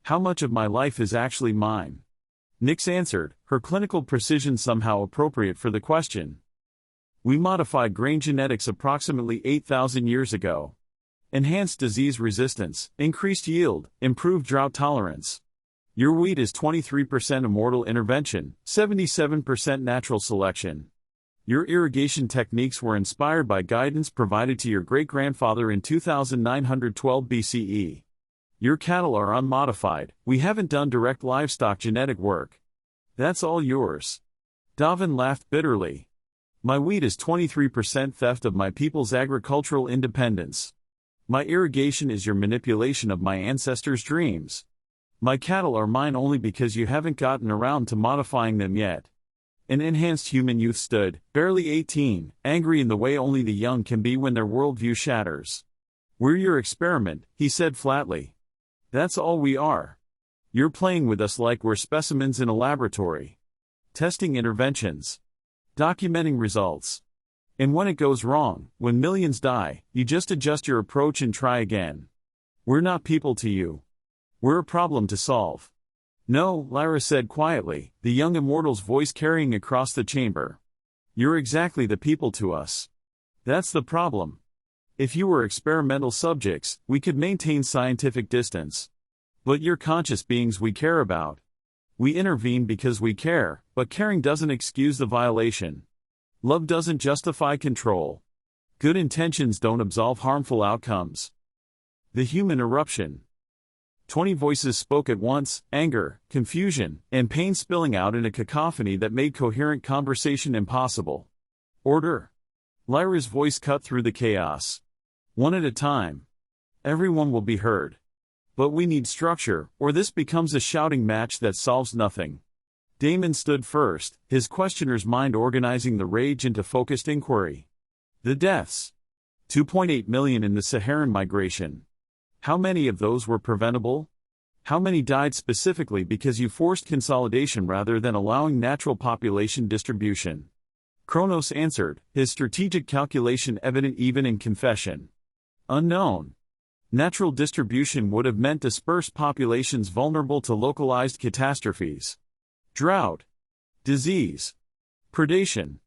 How much of my life is actually mine? Nix answered, her clinical precision somehow appropriate for the question. We modified grain genetics approximately 8,000 years ago. Enhanced disease resistance, increased yield, improved drought tolerance. Your wheat is 23% immortal intervention, 77% natural selection. Your irrigation techniques were inspired by guidance provided to your great-grandfather in 2912 BCE. Your cattle are unmodified, we haven't done direct livestock genetic work. That's all yours. Davin laughed bitterly. My wheat is 23% theft of my people's agricultural independence. My irrigation is your manipulation of my ancestors' dreams. My cattle are mine only because you haven't gotten around to modifying them yet. An enhanced human youth stood, barely 18, angry in the way only the young can be when their worldview shatters. We're your experiment, he said flatly. That's all we are. You're playing with us like we're specimens in a laboratory. Testing interventions. Documenting results. And when it goes wrong, when millions die, you just adjust your approach and try again. We're not people to you. We're a problem to solve. No, Lyra said quietly, the young immortal's voice carrying across the chamber. You're exactly the people to us. That's the problem. If you were experimental subjects, we could maintain scientific distance. But you're conscious beings we care about. We intervene because we care, but caring doesn't excuse the violation. Love doesn't justify control. Good intentions don't absolve harmful outcomes. The human eruption. 20 voices spoke at once, anger, confusion, and pain spilling out in a cacophony that made coherent conversation impossible. Order. Lyra's voice cut through the chaos. One at a time. Everyone will be heard. But we need structure, or this becomes a shouting match that solves nothing. Damon stood first, his questioner's mind organizing the rage into focused inquiry. The deaths. 2.8 million in the Saharan migration. How many of those were preventable? How many died specifically because you forced consolidation rather than allowing natural population distribution? Chronos answered, his strategic calculation evident even in confession. Unknown. Natural distribution would have meant dispersed populations vulnerable to localized catastrophes. Drought. Disease. Predation.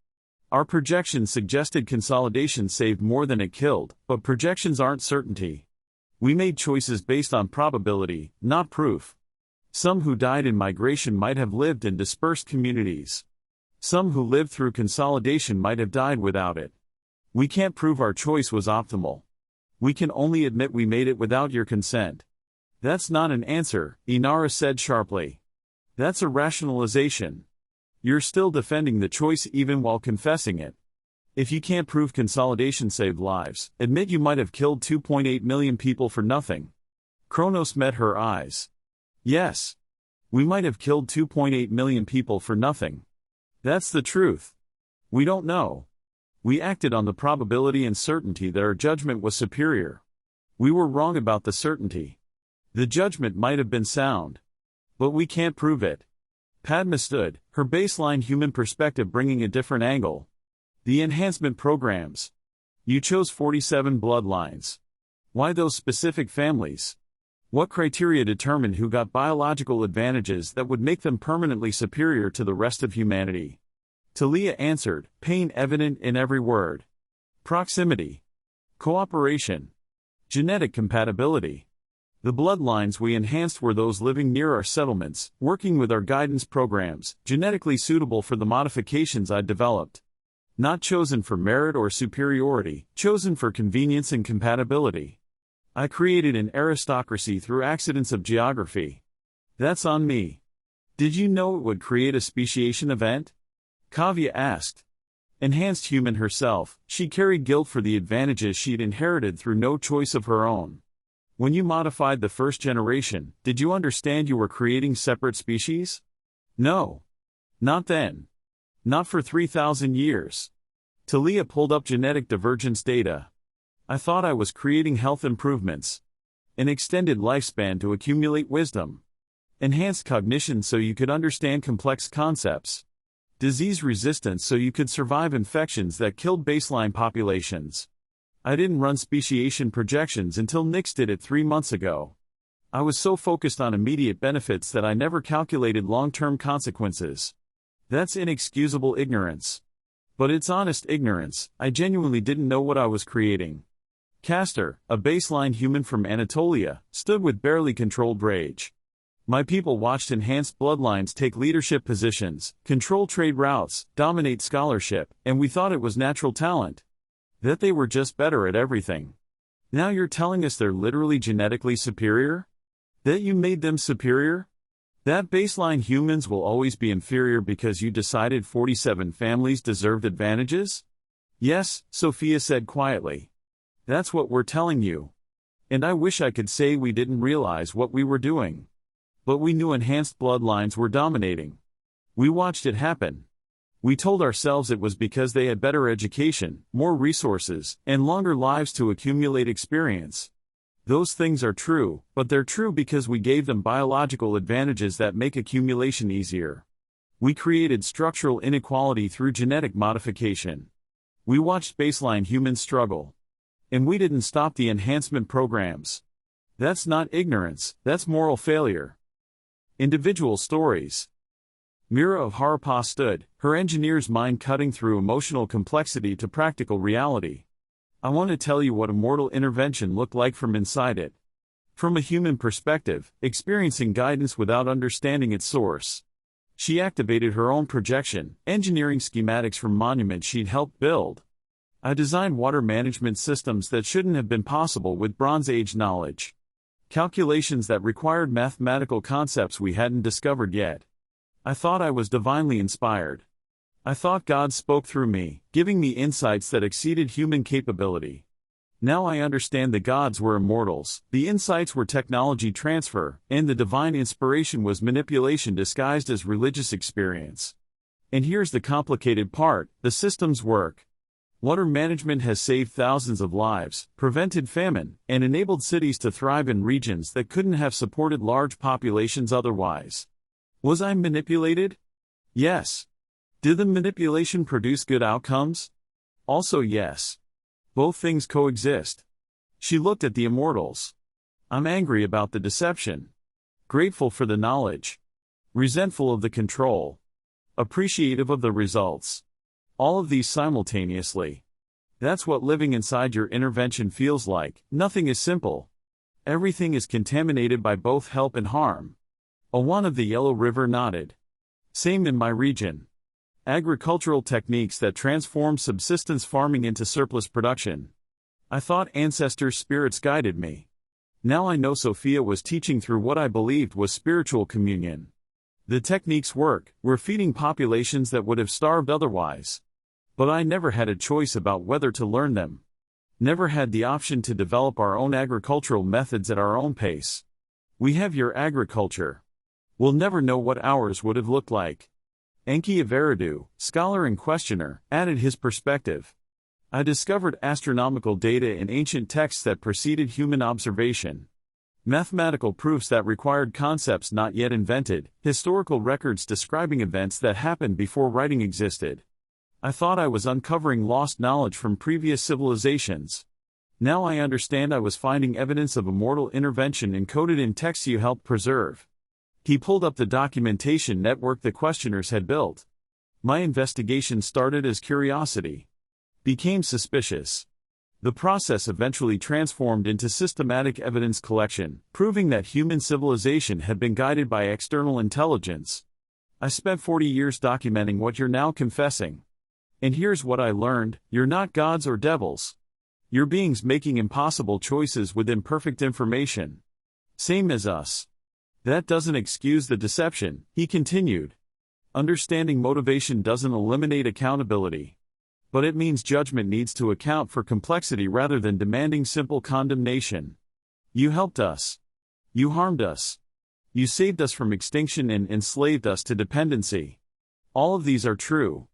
Our projections suggested consolidation saved more than it killed, but projections aren't certainty. We made choices based on probability, not proof. Some who died in migration might have lived in dispersed communities. Some who lived through consolidation might have died without it. We can't prove our choice was optimal. We can only admit we made it without your consent. That's not an answer, Inara said sharply. That's a rationalization. You're still defending the choice even while confessing it. If you can't prove consolidation saved lives, admit you might have killed 2.8 million people for nothing. Chronos met her eyes. Yes. We might have killed 2.8 million people for nothing. That's the truth. We don't know. We acted on the probability and certainty that our judgment was superior. We were wrong about the certainty. The judgment might have been sound. But we can't prove it. Padma stood, her baseline human perspective bringing a different angle. The enhancement programs. You chose 47 bloodlines. Why those specific families? What criteria determined who got biological advantages that would make them permanently superior to the rest of humanity? Talia answered, pain evident in every word. Proximity. Cooperation. Genetic compatibility. The bloodlines we enhanced were those living near our settlements, working with our guidance programs, genetically suitable for the modifications I'd developed. Not chosen for merit or superiority, chosen for convenience and compatibility. I created an aristocracy through accidents of geography. That's on me. Did you know it would create a speciation event? Kavya asked. Enhanced human herself, she carried guilt for the advantages she'd inherited through no choice of her own. When you modified the first generation, did you understand you were creating separate species? No. Not then. Not for 3,000 years. Talia pulled up genetic divergence data. I thought I was creating health improvements. An extended lifespan to accumulate wisdom. Enhanced cognition so you could understand complex concepts. Disease resistance so you could survive infections that killed baseline populations. I didn't run speciation projections until Nix did it 3 months ago. I was so focused on immediate benefits that I never calculated long-term consequences. That's inexcusable ignorance. But it's honest ignorance. I genuinely didn't know what I was creating. Castor, a baseline human from Anatolia, stood with barely controlled rage. My people watched enhanced bloodlines take leadership positions, control trade routes, dominate scholarship, and we thought it was natural talent. That they were just better at everything. Now you're telling us they're literally genetically superior? That you made them superior? That baseline humans will always be inferior because you decided 47 families deserved advantages? Yes, Sophia said quietly. That's what we're telling you. And I wish I could say we didn't realize what we were doing. But we knew enhanced bloodlines were dominating. We watched it happen. We told ourselves it was because they had better education, more resources, and longer lives to accumulate experience. Those things are true, but they're true because we gave them biological advantages that make accumulation easier. We created structural inequality through genetic modification. We watched baseline humans struggle. And we didn't stop the enhancement programs. That's not ignorance, that's moral failure. Individual stories. Mira of Harappa stood, her engineer's mind cutting through emotional complexity to practical reality. I want to tell you what immortal intervention looked like from inside it. From a human perspective, experiencing guidance without understanding its source. She activated her own projection, engineering schematics from monuments she'd helped build. I designed water management systems that shouldn't have been possible with Bronze Age knowledge. Calculations that required mathematical concepts we hadn't discovered yet. I thought I was divinely inspired. I thought God spoke through me, giving me insights that exceeded human capability. Now I understand the gods were immortals, the insights were technology transfer, and the divine inspiration was manipulation disguised as religious experience. And here's the complicated part, the systems work. Water management has saved thousands of lives, prevented famine, and enabled cities to thrive in regions that couldn't have supported large populations otherwise. Was I manipulated? Yes. Did the manipulation produce good outcomes? Also yes. Both things coexist. She looked at the immortals. I'm angry about the deception. Grateful for the knowledge. Resentful of the control. Appreciative of the results. All of these simultaneously. That's what living inside your intervention feels like. Nothing is simple. Everything is contaminated by both help and harm. Awan of the Yellow River nodded. Same in my region. Agricultural techniques that transform subsistence farming into surplus production. I thought ancestors' spirits guided me. Now I know Sophia was teaching through what I believed was spiritual communion. The techniques work, we're feeding populations that would have starved otherwise. But I never had a choice about whether to learn them. Never had the option to develop our own agricultural methods at our own pace. We have your agriculture. We'll never know what ours would have looked like. Enki of Eridu, scholar and questioner, added his perspective. I discovered astronomical data in ancient texts that preceded human observation. Mathematical proofs that required concepts not yet invented, historical records describing events that happened before writing existed. I thought I was uncovering lost knowledge from previous civilizations. Now I understand I was finding evidence of immortal intervention encoded in texts you helped preserve. He pulled up the documentation network the questioners had built. My investigation started as curiosity, became suspicious. The process eventually transformed into systematic evidence collection, proving that human civilization had been guided by external intelligence. I spent 40 years documenting what you're now confessing. And here's what I learned: you're not gods or devils. You're beings making impossible choices with imperfect information. Same as us. That doesn't excuse the deception, he continued. Understanding motivation doesn't eliminate accountability. But it means judgment needs to account for complexity rather than demanding simple condemnation. You helped us. You harmed us. You saved us from extinction and enslaved us to dependency. All of these are true.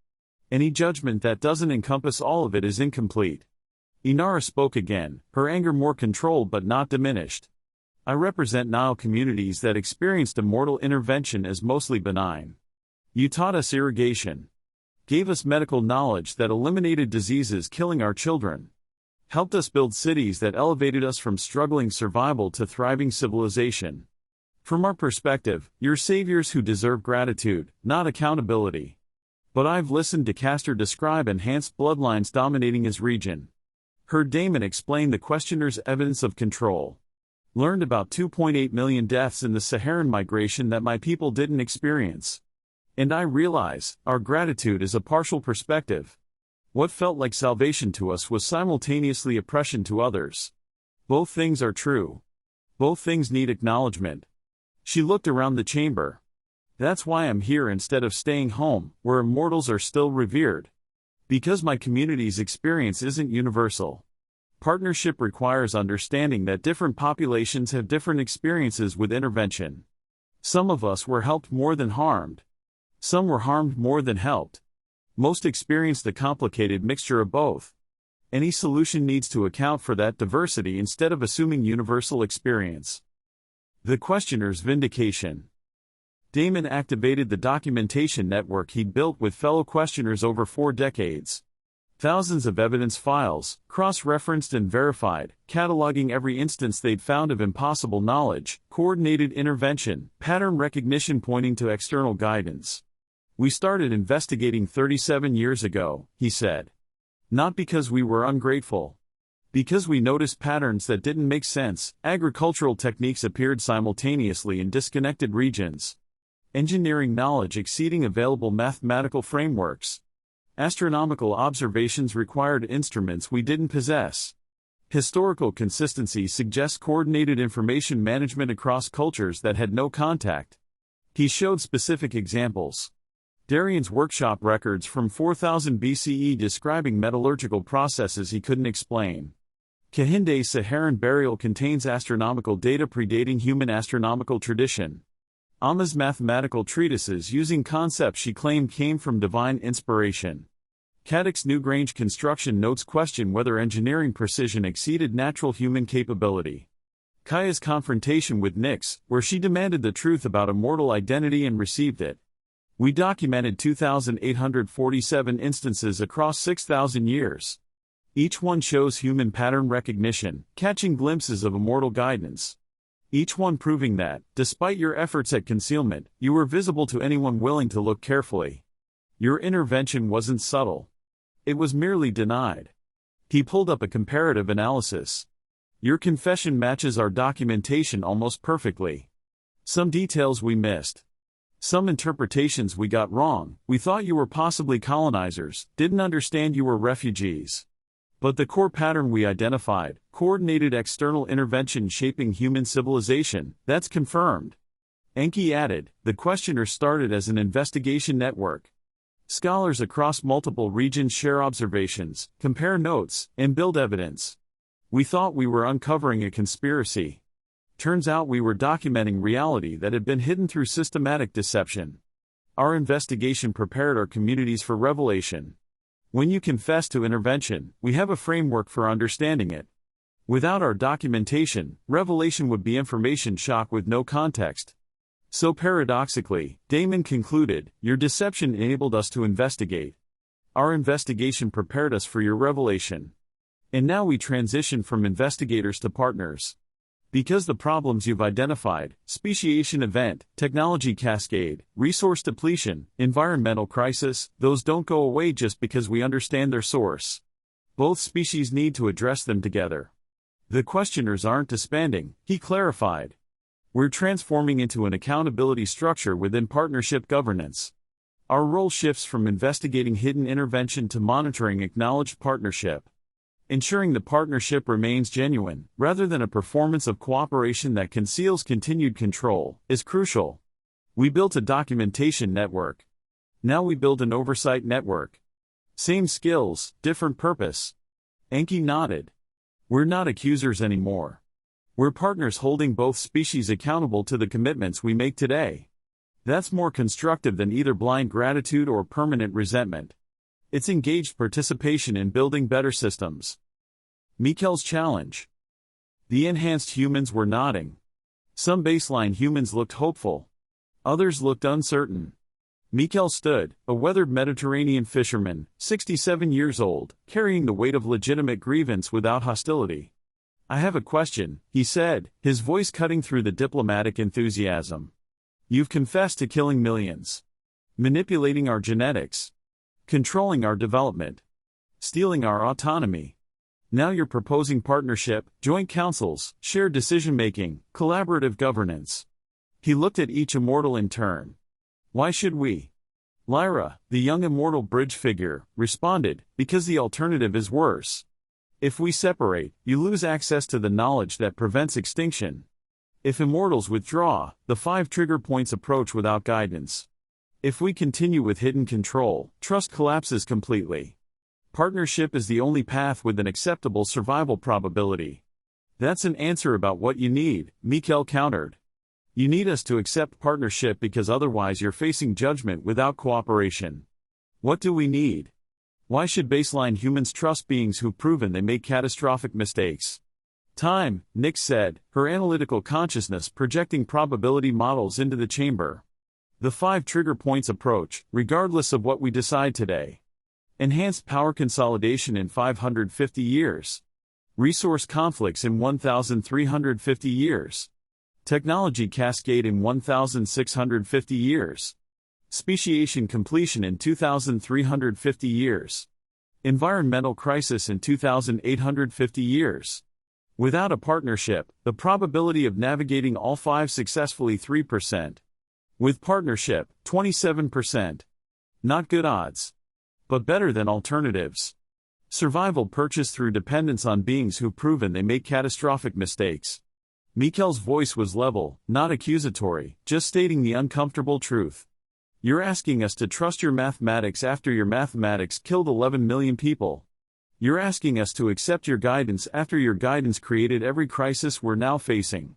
Any judgment that doesn't encompass all of it is incomplete. Inara spoke again, her anger more controlled but not diminished. I represent Nile communities that experienced immortal intervention as mostly benign. You taught us irrigation. Gave us medical knowledge that eliminated diseases killing our children. Helped us build cities that elevated us from struggling survival to thriving civilization. From our perspective, you're saviors who deserve gratitude, not accountability. But I've listened to Castor describe enhanced bloodlines dominating his region. Heard Damon explain the questioner's evidence of control. Learned about 2.8 million deaths in the Saharan migration that my people didn't experience. And I realize, our gratitude is a partial perspective. What felt like salvation to us was simultaneously oppression to others. Both things are true. Both things need acknowledgement. She looked around the chamber. That's why I'm here instead of staying home, where immortals are still revered. Because my community's experience isn't universal. Partnership requires understanding that different populations have different experiences with intervention. Some of us were helped more than harmed. Some were harmed more than helped. Most experienced a complicated mixture of both. Any solution needs to account for that diversity instead of assuming universal experience. The questioner's vindication. Damon activated the documentation network he'd built with fellow questioners over 4 decades. Thousands of evidence files, cross-referenced and verified, cataloging every instance they'd found of impossible knowledge, coordinated intervention, pattern recognition pointing to external guidance. We started investigating 37 years ago, he said. Not because we were ungrateful. Because we noticed patterns that didn't make sense. Agricultural techniques appeared simultaneously in disconnected regions. Engineering knowledge exceeding available mathematical frameworks. Astronomical observations required instruments we didn't possess. Historical consistency suggests coordinated information management across cultures that had no contact. He showed specific examples. Darian's workshop records from 4000 BCE describing metallurgical processes he couldn't explain. Kahinde's Saharan burial contains astronomical data predating human astronomical tradition. Amma's mathematical treatises using concepts she claimed came from divine inspiration. Caddick's Newgrange construction notes question whether engineering precision exceeded natural human capability. Kaya's confrontation with Nyx, where she demanded the truth about immortal identity and received it. We documented 2,847 instances across 6,000 years. Each one shows human pattern recognition, catching glimpses of immortal guidance. Each one proving that, despite your efforts at concealment, you were visible to anyone willing to look carefully. Your intervention wasn't subtle. It was merely denied. He pulled up a comparative analysis. Your confession matches our documentation almost perfectly. Some details we missed. Some interpretations we got wrong. We thought you were possibly colonizers, didn't understand you were refugees. But the core pattern we identified, coordinated external intervention shaping human civilization, that's confirmed. Enki added, the questioner started as an investigation network. Scholars across multiple regions share observations, compare notes, and build evidence. We thought we were uncovering a conspiracy. Turns out we were documenting reality that had been hidden through systematic deception. Our investigation prepared our communities for revelation. When you confess to intervention, we have a framework for understanding it. Without our documentation, revelation would be information shock with no context. So paradoxically, Damon concluded, your deception enabled us to investigate. Our investigation prepared us for your revelation. And now we transition from investigators to partners. Because the problems you've identified, speciation event, technology cascade, resource depletion, environmental crisis, those don't go away just because we understand their source. Both species need to address them together. The questioners aren't disbanding, he clarified. We're transforming into an accountability structure within partnership governance. Our role shifts from investigating hidden intervention to monitoring acknowledged partnership. Ensuring the partnership remains genuine, rather than a performance of cooperation that conceals continued control, is crucial. We built a documentation network. Now we build an oversight network. Same skills, different purpose. Enki nodded. We're not accusers anymore. We're partners holding both species accountable to the commitments we make today. That's more constructive than either blind gratitude or permanent resentment. It's engaged participation in building better systems. Mikkel's challenge. The enhanced humans were nodding. Some baseline humans looked hopeful. Others looked uncertain. Mikkel stood, a weathered Mediterranean fisherman, 67 years old, carrying the weight of legitimate grievance without hostility. I have a question, he said, his voice cutting through the diplomatic enthusiasm. You've confessed to killing millions. Manipulating our genetics. Controlling our development. Stealing our autonomy. Now you're proposing partnership, joint councils, shared decision-making, collaborative governance. He looked at each immortal in turn. Why should we? Lyra, the young immortal bridge figure, responded, because the alternative is worse. If we separate, you lose access to the knowledge that prevents extinction. If immortals withdraw, the 5 trigger points approach without guidance. If we continue with hidden control, trust collapses completely. Partnership is the only path with an acceptable survival probability. That's an answer about what you need, Mikkel countered. You need us to accept partnership because otherwise you're facing judgment without cooperation. What do we need? Why should baseline humans trust beings who've proven they make catastrophic mistakes? Time, Nick said, her analytical consciousness projecting probability models into the chamber. The 5 trigger points approach, regardless of what we decide today. Enhanced power consolidation in 550 years. Resource conflicts in 1,350 years. Technology cascade in 1,650 years. Speciation completion in 2,350 years. Environmental crisis in 2,850 years. Without a partnership, the probability of navigating all 5 successfully 3%. With partnership, 27%. Not good odds. But better than alternatives. Survival purchased through dependence on beings who've proven they make catastrophic mistakes. Mikkel's voice was level, not accusatory, just stating the uncomfortable truth. You're asking us to trust your mathematics after your mathematics killed 11 million people. You're asking us to accept your guidance after your guidance created every crisis we're now facing.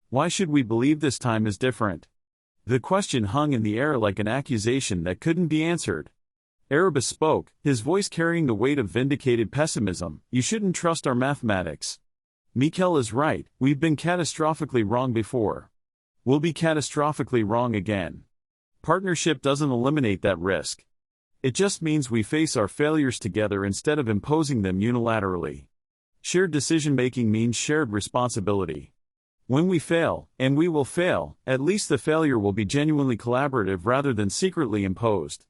Why should we believe this time is different? The question hung in the air like an accusation that couldn't be answered. Erebus spoke, his voice carrying the weight of vindicated pessimism. You shouldn't trust our mathematics. Mikkel is right, we've been catastrophically wrong before. We'll be catastrophically wrong again. Partnership doesn't eliminate that risk. It just means we face our failures together instead of imposing them unilaterally. Shared decision-making means shared responsibility. When we fail, and we will fail, at least the failure will be genuinely collaborative rather than secretly imposed.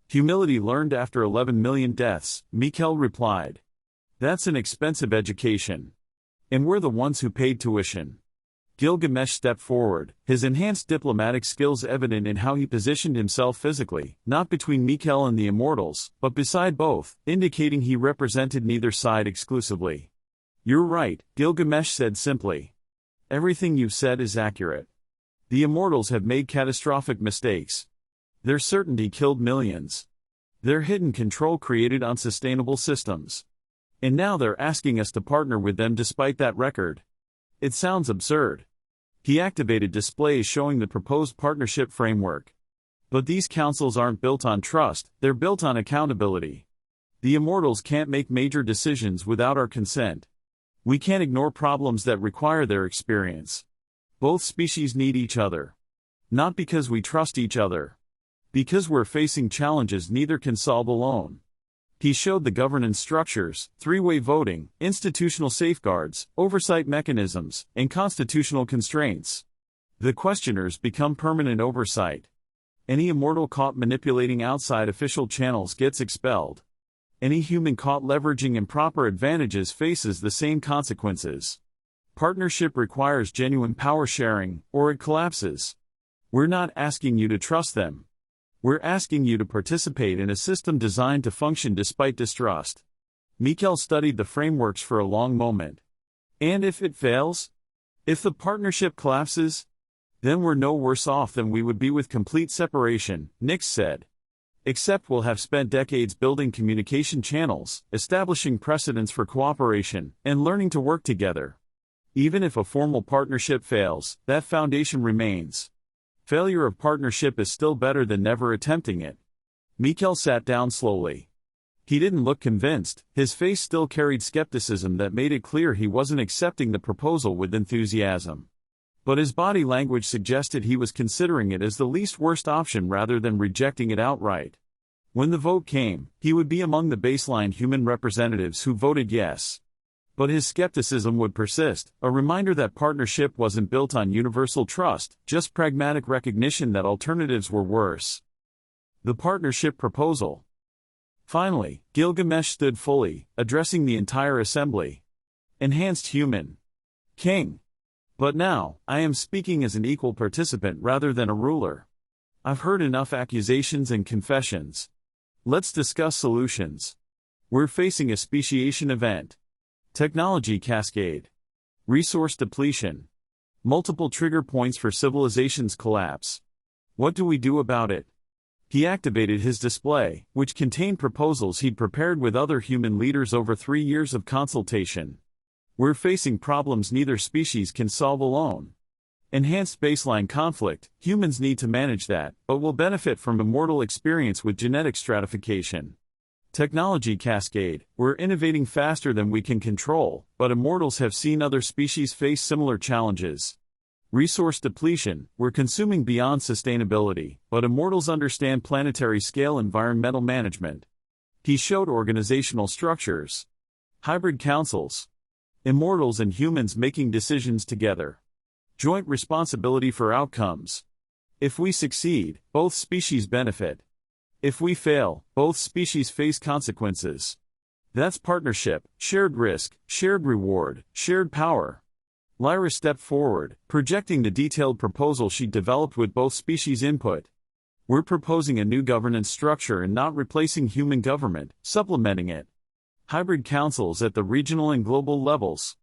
Humility learned after 11 million deaths, Mikkel replied. That's an expensive education. And we're the ones who paid tuition. Gilgamesh stepped forward, his enhanced diplomatic skills evident in how he positioned himself physically, not between Mikkel and the Immortals, but beside both, indicating he represented neither side exclusively. You're right, Gilgamesh said simply. Everything you've said is accurate. The Immortals have made catastrophic mistakes. Their certainty killed millions. Their hidden control created unsustainable systems. And now they're asking us to partner with them despite that record. It sounds absurd. He activated displays showing the proposed partnership framework. But these councils aren't built on trust, they're built on accountability. The Immortals can't make major decisions without our consent. We can't ignore problems that require their experience. Both species need each other. Not because we trust each other. Because we're facing challenges neither can solve alone. He showed the governance structures, three-way voting, institutional safeguards, oversight mechanisms, and constitutional constraints. The questioners become permanent oversight. Any immortal caught manipulating outside official channels gets expelled. Any human caught leveraging improper advantages faces the same consequences. Partnership requires genuine power sharing, or it collapses. We're not asking you to trust them. We're asking you to participate in a system designed to function despite distrust. Mikel studied the frameworks for a long moment. And if it fails? If the partnership collapses? Then we're no worse off than we would be with complete separation, Nix said. Except we'll have spent decades building communication channels, establishing precedents for cooperation, and learning to work together. Even if a formal partnership fails, that foundation remains. Failure of partnership is still better than never attempting it. Mikel sat down slowly. He didn't look convinced, his face still carried skepticism that made it clear he wasn't accepting the proposal with enthusiasm. But his body language suggested he was considering it as the least worst option rather than rejecting it outright. When the vote came, he would be among the baseline human representatives who voted yes. But his skepticism would persist, a reminder that partnership wasn't built on universal trust, just pragmatic recognition that alternatives were worse. The partnership proposal. Finally, Gilgamesh stood fully, addressing the entire assembly. Enhanced human. King. But now, I am speaking as an equal participant rather than a ruler. I've heard enough accusations and confessions. Let's discuss solutions. We're facing a speciation event. Technology cascade. Resource depletion. Multiple trigger points for civilization's collapse. What do we do about it? He activated his display, which contained proposals he'd prepared with other human leaders over 3 years of consultation. We're facing problems neither species can solve alone. Enhanced baseline conflict, humans need to manage that, but will benefit from immortal experience with genetic stratification. Technology cascade, we're innovating faster than we can control, but immortals have seen other species face similar challenges. Resource depletion, we're consuming beyond sustainability, but immortals understand planetary scale environmental management. He showed organizational structures. Hybrid councils. Immortals and humans making decisions together. Joint responsibility for outcomes. If we succeed, both species benefit. If we fail, both species face consequences. That's partnership, shared risk, shared reward, shared power. Lyra stepped forward, projecting the detailed proposal she developed with both species input. We're proposing a new governance structure and not replacing human government, supplementing it. Hybrid councils at the regional and global levels.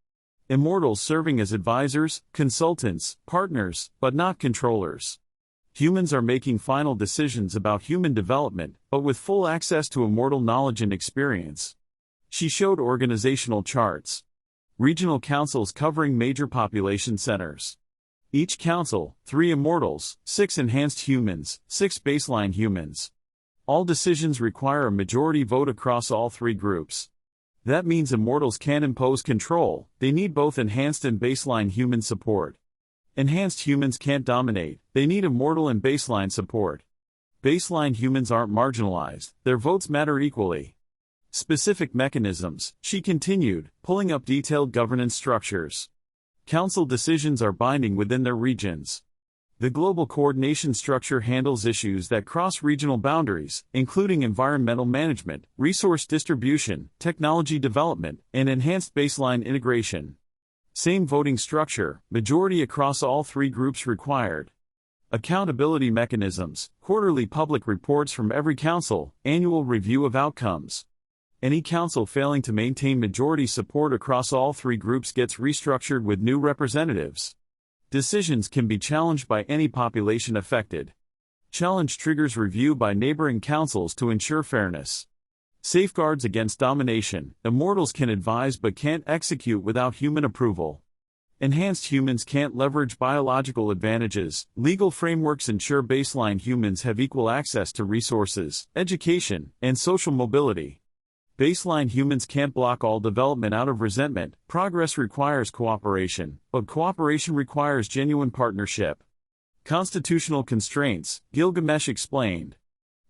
Immortals serving as advisors, consultants, partners, but not controllers. Humans are making final decisions about human development, but with full access to immortal knowledge and experience. She showed organizational charts. Regional councils covering major population centers. Each council, 3 immortals, 6 enhanced humans, 6 baseline humans. All decisions require a majority vote across all 3 groups. That means immortals can't impose control, they need both enhanced and baseline human support. Enhanced humans can't dominate, they need immortal and baseline support. Baseline humans aren't marginalized, their votes matter equally. Specific mechanisms, she continued, pulling up detailed governance structures. Council decisions are binding within their regions. The global coordination structure handles issues that cross regional boundaries, including environmental management, resource distribution, technology development, and enhanced baseline integration. Same voting structure, majority across all 3 groups required. Accountability mechanisms, quarterly public reports from every council, annual review of outcomes. Any council failing to maintain majority support across all 3 groups gets restructured with new representatives. Decisions can be challenged by any population affected. Challenge triggers review by neighboring councils to ensure fairness. Safeguards against domination, immortals can advise but can't execute without human approval. Enhanced humans can't leverage biological advantages, legal frameworks ensure baseline humans have equal access to resources, education, and social mobility. Baseline humans can't block all development out of resentment, progress requires cooperation, but cooperation requires genuine partnership. Constitutional constraints, Gilgamesh explained.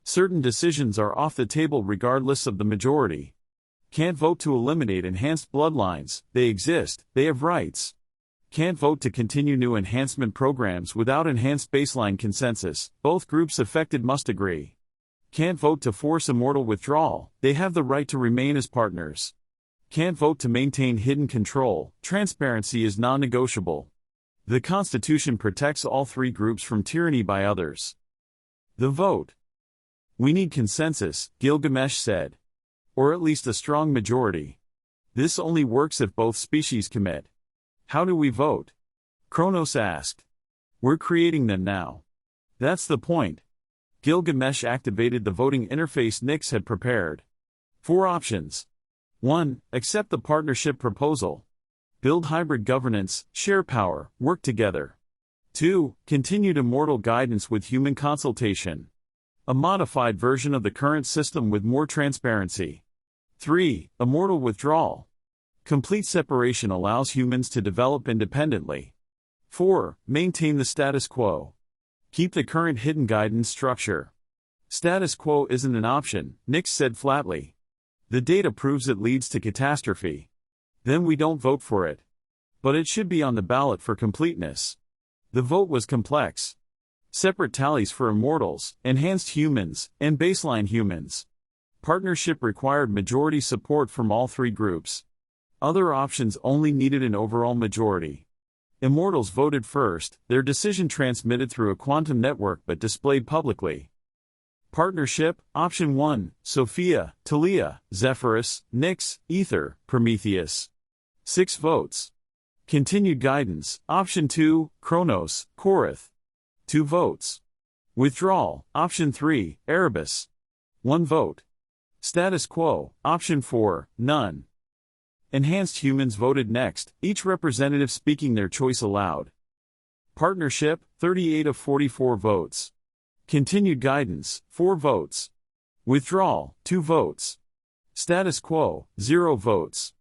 Certain decisions are off the table regardless of the majority. Can't vote to eliminate enhanced bloodlines, they exist, they have rights. Can't vote to continue new enhancement programs without enhanced baseline consensus, both groups affected must agree. Can't vote to force immortal withdrawal, they have the right to remain as partners. Can't vote to maintain hidden control, transparency is non-negotiable. The Constitution protects all three groups from tyranny by others. The vote. We need consensus, Gilgamesh said. Or at least a strong majority. This only works if both species commit. How do we vote? Chronos asked. We're creating them now. That's the point. Gilgamesh activated the voting interface Nyx had prepared. 4 options. 1. Accept the partnership proposal. Build hybrid governance, share power, work together. 2. Continued immortal guidance with human consultation. A modified version of the current system with more transparency. 3. Immortal withdrawal. Complete separation allows humans to develop independently. 4. Maintain the status quo. Keep the current hidden guidance structure. Status quo isn't an option, Nyx said flatly. The data proves it leads to catastrophe. Then we don't vote for it. But it should be on the ballot for completeness. The vote was complex. Separate tallies for immortals, enhanced humans, and baseline humans. Partnership required majority support from all three groups. Other options only needed an overall majority. Immortals voted first, their decision transmitted through a quantum network but displayed publicly. Partnership, Option 1, Sophia, Talia, Zephyrus, Nyx, Ether, Prometheus. 6 votes. Continued guidance, Option 2, Chronos, Korath. 2 votes. Withdrawal, Option 3, Erebus. 1 vote. Status quo, Option 4, none. Enhanced humans voted next, each representative speaking their choice aloud. Partnership, 38 of 44 votes. Continued guidance, 4 votes. Withdrawal, 2 votes. Status quo, 0 votes.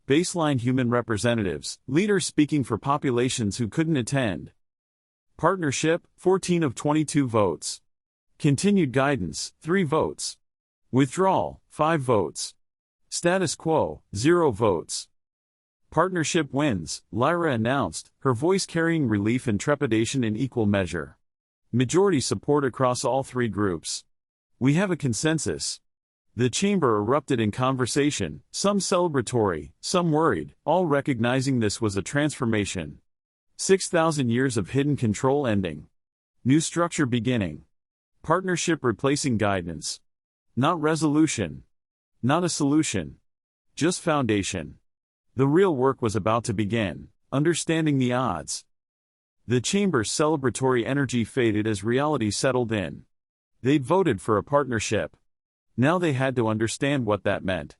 Baseline human representatives, leaders speaking for populations who couldn't attend. Partnership, 14 of 22 votes. Continued guidance, 3 votes. Withdrawal, 5 votes. Status quo, 0 votes. Partnership wins, Lyra announced, her voice carrying relief and trepidation in equal measure. Majority support across all three groups. We have a consensus. The chamber erupted in conversation, some celebratory, some worried, all recognizing this was a transformation. 6,000 years of hidden control ending. New structure beginning. Partnership replacing guidance. Not resolution. Not a solution. Just foundation. The real work was about to begin, understanding the odds. The chamber's celebratory energy faded as reality settled in. They'd voted for a partnership. Now they had to understand what that meant.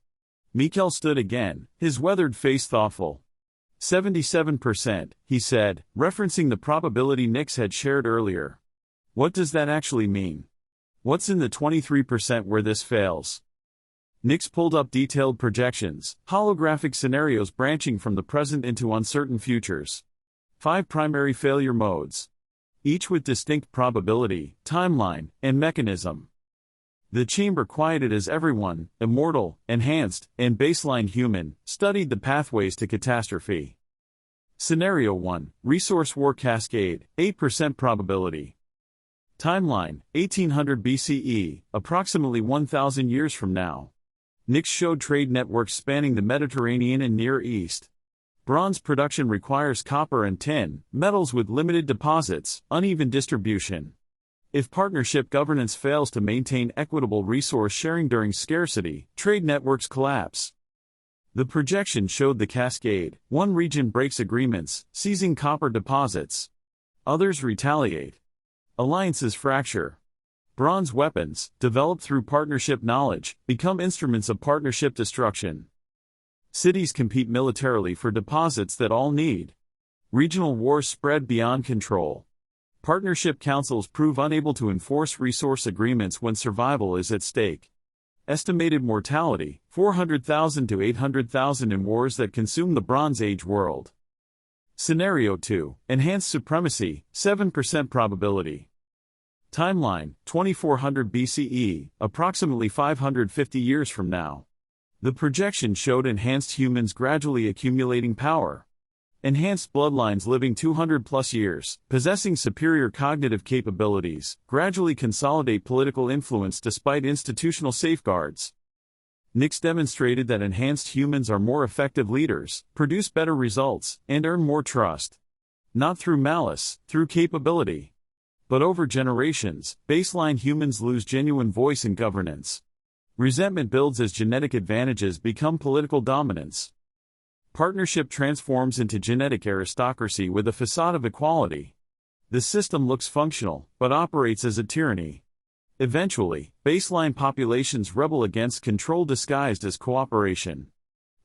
Mikkel stood again, his weathered face thoughtful. 77%, he said, referencing the probability Nyx had shared earlier. What does that actually mean? What's in the 23% where this fails? Nyx pulled up detailed projections, holographic scenarios branching from the present into uncertain futures. 5 primary failure modes. Each with distinct probability, timeline, and mechanism. The chamber quieted as everyone, immortal, enhanced, and baseline human, studied the pathways to catastrophe. Scenario 1, Resource War Cascade, 8% probability. Timeline, 1800 BCE, approximately 1,000 years from now. Nyx showed trade networks spanning the Mediterranean and Near East. Bronze production requires copper and tin, metals with limited deposits, uneven distribution. If partnership governance fails to maintain equitable resource sharing during scarcity, trade networks collapse. The projection showed the cascade. One region breaks agreements, seizing copper deposits. Others retaliate. Alliances fracture. Bronze weapons, developed through partnership knowledge, become instruments of partnership destruction. Cities compete militarily for deposits that all need. Regional wars spread beyond control. Partnership councils prove unable to enforce resource agreements when survival is at stake. Estimated mortality, 400,000 to 800,000 in wars that consume the Bronze Age world. Scenario 2, Enhanced Supremacy, 7% probability. Timeline, 2400 BCE, approximately 550 years from now. The projection showed enhanced humans gradually accumulating power. Enhanced bloodlines living 200 plus years, possessing superior cognitive capabilities, gradually consolidate political influence despite institutional safeguards. Nix demonstrated that enhanced humans are more effective leaders, produce better results, and earn more trust. Not through malice, through capability. But over generations, baseline humans lose genuine voice in governance. Resentment builds as genetic advantages become political dominance. Partnership transforms into genetic aristocracy with a facade of equality. The system looks functional, but operates as a tyranny. Eventually, baseline populations rebel against control disguised as cooperation.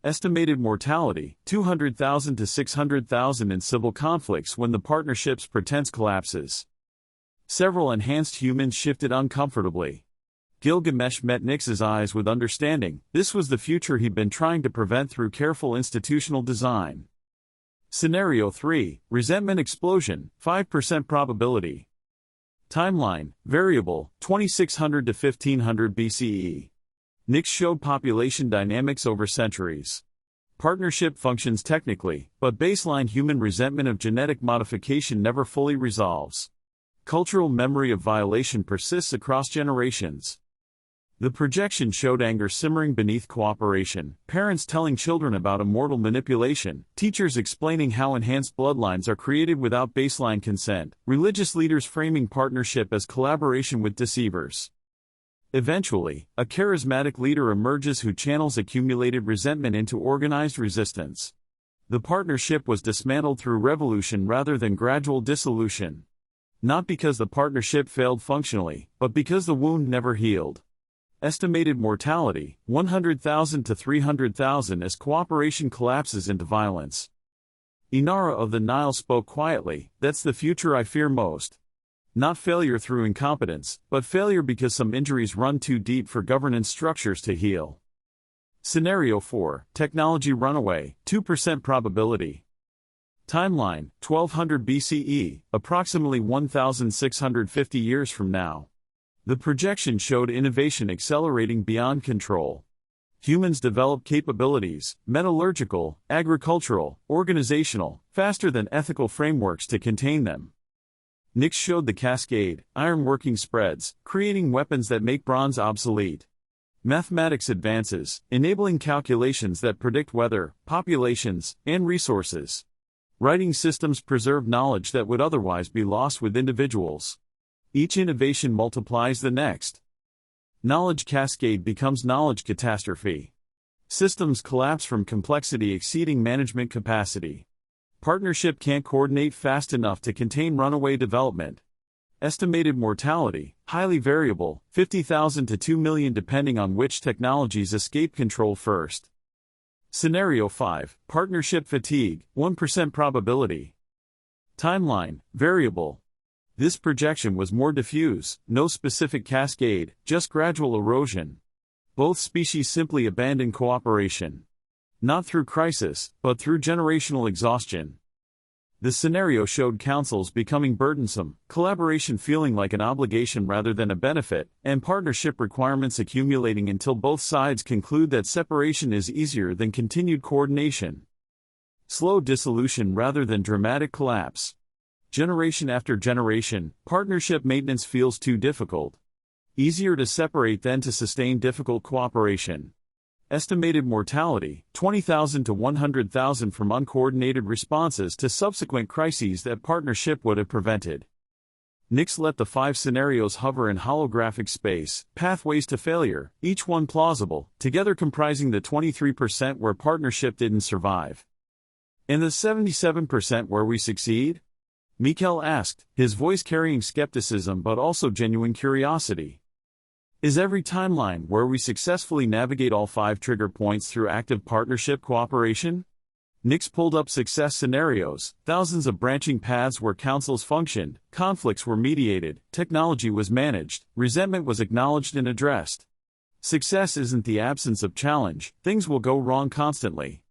Estimated mortality, 200,000 to 600,000 in civil conflicts when the partnership's pretense collapses. Several enhanced humans shifted uncomfortably. Gilgamesh met Nix's eyes with understanding. This was the future he'd been trying to prevent through careful institutional design. Scenario 3, Resentment Explosion, 5% probability. Timeline, variable, 2600 to 1500 BCE. Nix showed population dynamics over centuries. Partnership functions technically, but baseline human resentment of genetic modification never fully resolves. Cultural memory of violation persists across generations. The projection showed anger simmering beneath cooperation, parents telling children about immortal manipulation, teachers explaining how enhanced bloodlines are created without baseline consent, religious leaders framing partnership as collaboration with deceivers. Eventually, a charismatic leader emerges who channels accumulated resentment into organized resistance. The partnership was dismantled through revolution rather than gradual dissolution. Not because the partnership failed functionally, but because the wound never healed. Estimated mortality, 100,000 to 300,000 as cooperation collapses into violence. Inara of the Nile spoke quietly, "That's the future I fear most." Not failure through incompetence, but failure because some injuries run too deep for governance structures to heal. Scenario 4, Technology Runaway, 2% probability. Timeline, 1200 BCE, approximately 1650 years from now. The projection showed innovation accelerating beyond control. Humans develop capabilities, metallurgical, agricultural, organizational, faster than ethical frameworks to contain them. Nix showed the cascade, ironworking spreads, creating weapons that make bronze obsolete. Mathematics advances, enabling calculations that predict weather, populations, and resources. Writing systems preserve knowledge that would otherwise be lost with individuals. Each innovation multiplies the next. Knowledge cascade becomes knowledge catastrophe. Systems collapse from complexity exceeding management capacity. Partnership can't coordinate fast enough to contain runaway development. Estimated mortality, highly variable, 50,000 to 2 million depending on which technologies escape control first. Scenario 5, Partnership Fatigue, 1% probability. Timeline, variable. This projection was more diffuse, no specific cascade, just gradual erosion. Both species simply abandoned cooperation. Not through crisis, but through generational exhaustion. The scenario showed councils becoming burdensome, collaboration feeling like an obligation rather than a benefit, and partnership requirements accumulating until both sides conclude that separation is easier than continued coordination. Slow dissolution rather than dramatic collapse. Generation after generation, partnership maintenance feels too difficult. Easier to separate than to sustain difficult cooperation. Estimated mortality, 20,000 to 100,000 from uncoordinated responses to subsequent crises that partnership would have prevented. Nix let the 5 scenarios hover in holographic space, pathways to failure, each one plausible, together comprising the 23% where partnership didn't survive. And the 77% where we succeed? Mikel asked, his voice carrying skepticism but also genuine curiosity. Is every timeline where we successfully navigate all 5 trigger points through active partnership cooperation? Nix pulled up success scenarios, thousands of branching paths where councils functioned, conflicts were mediated, technology was managed, resentment was acknowledged and addressed. Success isn't the absence of challenge, things will go wrong constantly.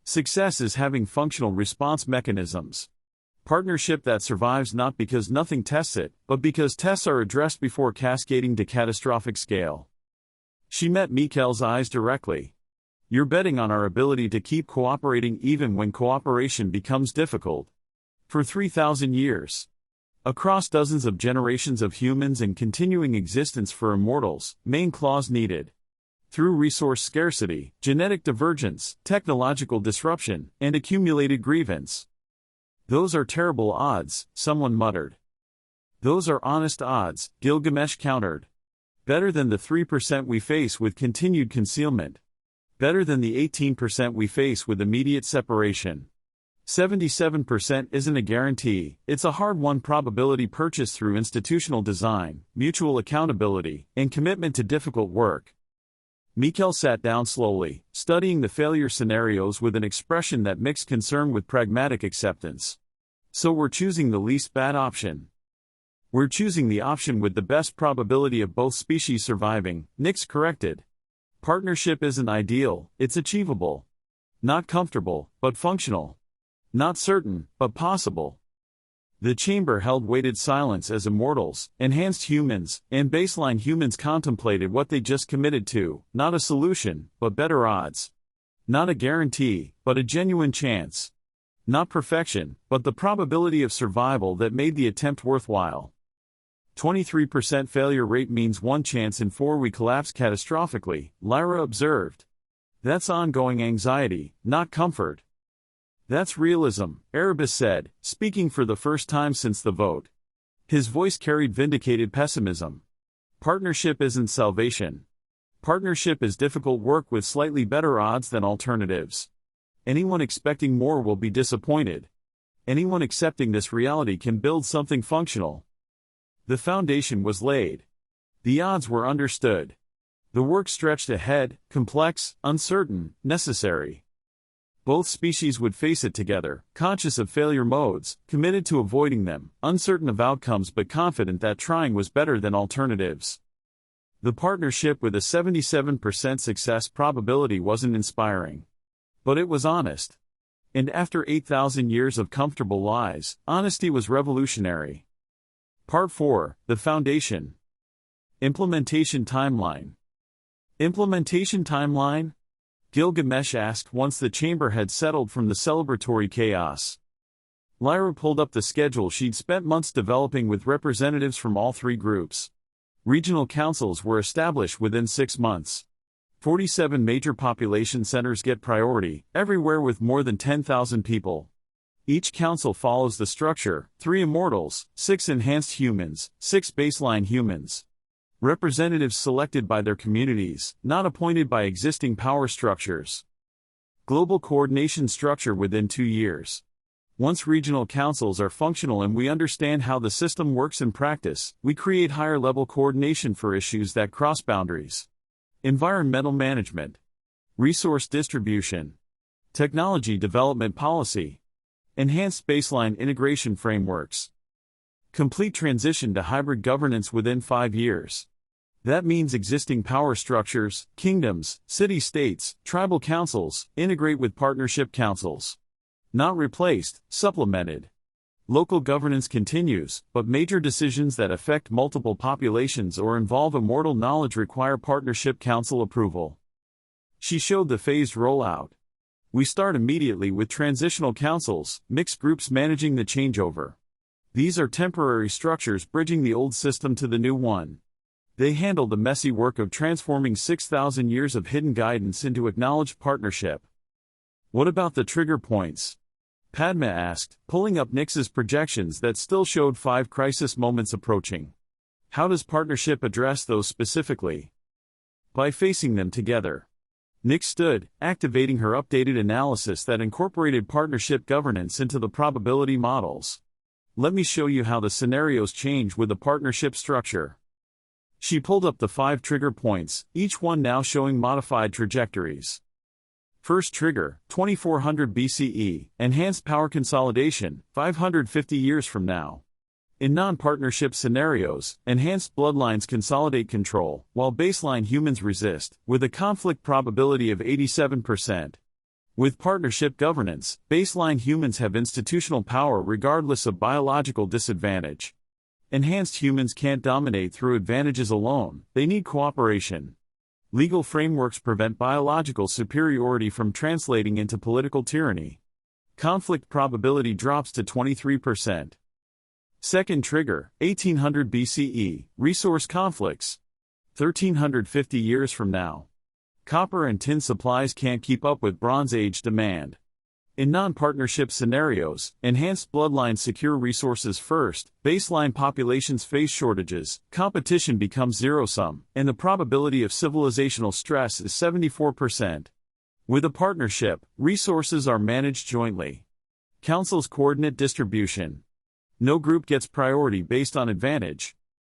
Success is having functional response mechanisms. Partnership that survives not because nothing tests it, but because tests are addressed before cascading to catastrophic scale. She met Mikkel's eyes directly. You're betting on our ability to keep cooperating even when cooperation becomes difficult. For 3,000 years. Across dozens of generations of humans and continuing existence for immortals, main clause needed. Through resource scarcity, genetic divergence, technological disruption, and accumulated grievance. Those are terrible odds, someone muttered. Those are honest odds, Gilgamesh countered. Better than the 3% we face with continued concealment. Better than the 18% we face with immediate separation. 77% isn't a guarantee, it's a hard-won probability purchased through institutional design, mutual accountability, and commitment to difficult work. Mikkel sat down slowly, studying the failure scenarios with an expression that mixed concern with pragmatic acceptance. So we're choosing the least bad option. We're choosing the option with the best probability of both species surviving, Nix corrected. Partnership isn't ideal, it's achievable. Not comfortable, but functional. Not certain, but possible. The chamber held weighted silence as immortals, enhanced humans, and baseline humans contemplated what they just committed to, not a solution, but better odds. Not a guarantee, but a genuine chance. Not perfection, but the probability of survival that made the attempt worthwhile. 23% failure rate means 1 chance in 4 we collapse catastrophically, Lyra observed. That's ongoing anxiety, not comfort. That's realism, Erebus said, speaking for the first time since the vote. His voice carried vindicated pessimism. Partnership isn't salvation. Partnership is difficult work with slightly better odds than alternatives. Anyone expecting more will be disappointed. Anyone accepting this reality can build something functional. The foundation was laid. The odds were understood. The work stretched ahead, complex, uncertain, necessary. Both species would face it together, conscious of failure modes, committed to avoiding them, uncertain of outcomes but confident that trying was better than alternatives. The partnership with a 77% success probability wasn't inspiring. But it was honest. And after 8,000 years of comfortable lies, honesty was revolutionary. Part 4, The Foundation. Implementation Timeline. Implementation timeline? Gilgamesh asked once the chamber had settled from the celebratory chaos. Lyra pulled up the schedule she'd spent months developing with representatives from all 3 groups. Regional councils were established within 6 months. 47 major population centers get priority, everywhere with more than 10,000 people. Each council follows the structure: 3 immortals, 6 enhanced humans, 6 baseline humans. Representatives selected by their communities, not appointed by existing power structures. Global coordination structure within 2 years. Once regional councils are functional and we understand how the system works in practice, we create higher-level coordination for issues that cross boundaries. Environmental management. Resource distribution. Technology development policy. Enhanced baseline integration frameworks. Complete transition to hybrid governance within 5 years. That means existing power structures, kingdoms, city-states, tribal councils, integrate with partnership councils. Not replaced, supplemented. Local governance continues, but major decisions that affect multiple populations or involve immortal knowledge require partnership council approval. She showed the phased rollout. We start immediately with transitional councils, mixed groups managing the changeover. These are temporary structures bridging the old system to the new one. They handle the messy work of transforming 6,000 years of hidden guidance into acknowledged partnership. What about the trigger points? Padma asked, pulling up Nix's projections that still showed 5 crisis moments approaching. How does partnership address those specifically? By facing them together. Nix stood, activating her updated analysis that incorporated partnership governance into the probability models. Let me show you how the scenarios change with the partnership structure. She pulled up the 5 trigger points, each one now showing modified trajectories. First trigger, 2400 BCE, enhanced power consolidation, 550 years from now. In non-partnership scenarios, enhanced bloodlines consolidate control, while baseline humans resist, with a conflict probability of 87%. With partnership governance, baseline humans have institutional power regardless of biological disadvantage. Enhanced humans can't dominate through advantages alone, they need cooperation. Legal frameworks prevent biological superiority from translating into political tyranny. Conflict probability drops to 23%. Second trigger, 1800 BCE, resource conflicts. 1350 years from now. Copper and tin supplies can't keep up with Bronze Age demand. In non-partnership scenarios, enhanced bloodlines secure resources first, baseline populations face shortages, competition becomes zero-sum, and the probability of civilizational stress is 74%. With a partnership, resources are managed jointly. Council's coordinate distribution. No group gets priority based on advantage.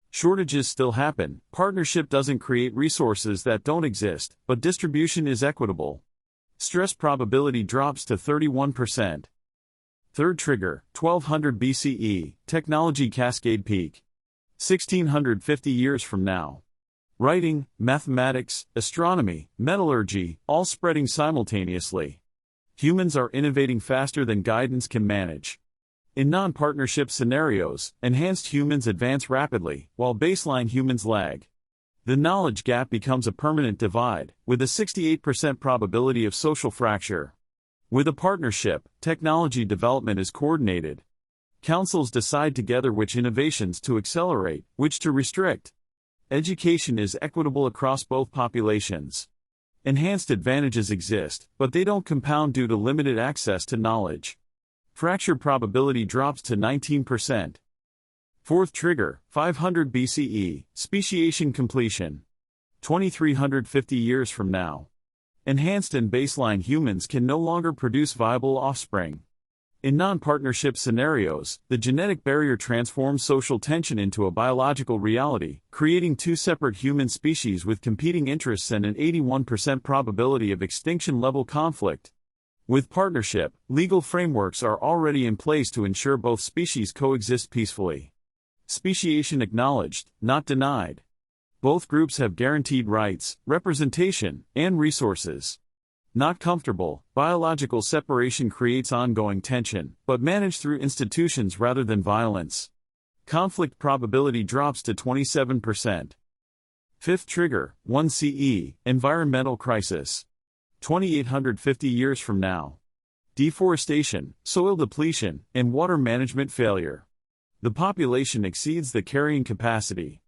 Shortages still happen, partnership doesn't create resources that don't exist, but distribution is equitable. Stress probability drops to 31%. Third trigger, 1200 BCE, technology cascade peak. 1650 years from now. Writing, mathematics, astronomy, metallurgy, all spreading simultaneously. Humans are innovating faster than guidance can manage. In non-partnership scenarios, enhanced humans advance rapidly, while baseline humans lag. The knowledge gap becomes a permanent divide, with a 68% probability of social fracture. With a partnership, technology development is coordinated. Councils decide together which innovations to accelerate, which to restrict. Education is equitable across both populations. Enhanced advantages exist, but they don't compound due to limited access to knowledge. Fracture probability drops to 19%. Fourth trigger, 500 BCE, speciation completion. 2350 years from now. Enhanced and baseline humans can no longer produce viable offspring. In non-partnership scenarios, the genetic barrier transforms social tension into a biological reality, creating two separate human species with competing interests and an 81% probability of extinction-level conflict. With partnership, legal frameworks are already in place to ensure both species coexist peacefully. Speciation acknowledged, not denied. Both groups have guaranteed rights, representation, and resources. Not comfortable, biological separation creates ongoing tension, but managed through institutions rather than violence. Conflict probability drops to 27%. Fifth trigger, 1 CE, environmental crisis. 2850 years from now. Deforestation, soil depletion, and water management failure. The population exceeds the carrying capacity.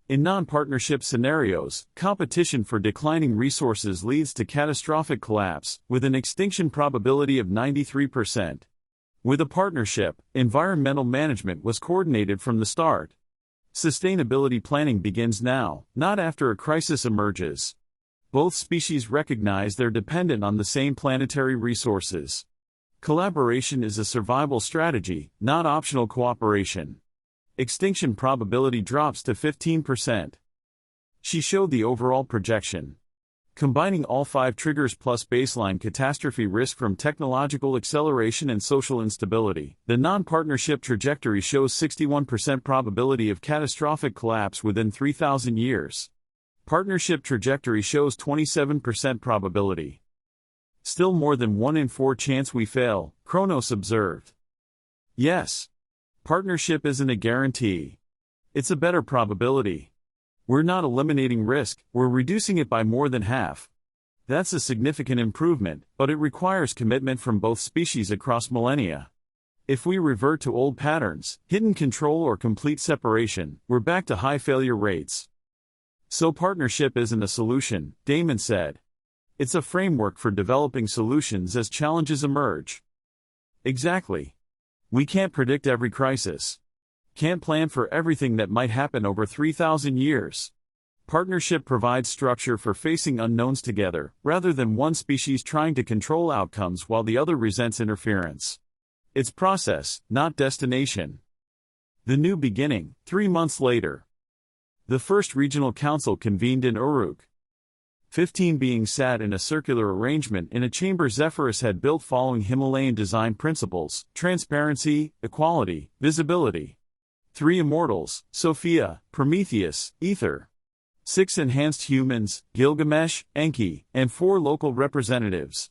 In non-partnership scenarios, competition for declining resources leads to catastrophic collapse, with an extinction probability of 93%. With a partnership, environmental management was coordinated from the start. Sustainability planning begins now, not after a crisis emerges. Both species recognize they're dependent on the same planetary resources. Collaboration is a survival strategy, not optional cooperation. Extinction probability drops to 15%. She showed the overall projection. Combining all 5 triggers plus baseline catastrophe risk from technological acceleration and social instability, the non-partnership trajectory shows 61% probability of catastrophic collapse within 3,000 years. Partnership trajectory shows 27% probability. Still more than 1 in 4 chance we fail, Chronos observed. Yes. Partnership isn't a guarantee. It's a better probability. We're not eliminating risk, we're reducing it by more than half. That's a significant improvement, but it requires commitment from both species across millennia. If we revert to old patterns, hidden control or complete separation, we're back to high failure rates. So partnership isn't a solution, Damon said. It's a framework for developing solutions as challenges emerge. Exactly. We can't predict every crisis. Can't plan for everything that might happen over 3,000 years. Partnership provides structure for facing unknowns together, rather than one species trying to control outcomes while the other resents interference. It's process, not destination. The new beginning, 3 months later. The first regional council convened in Uruk. 15 beings sat in a circular arrangement in a chamber Zephyrus had built following Himalayan design principles: transparency, equality, visibility. 3 immortals, Sophia, Prometheus, Ether. 6 enhanced humans, Gilgamesh, Enki, and 4 local representatives.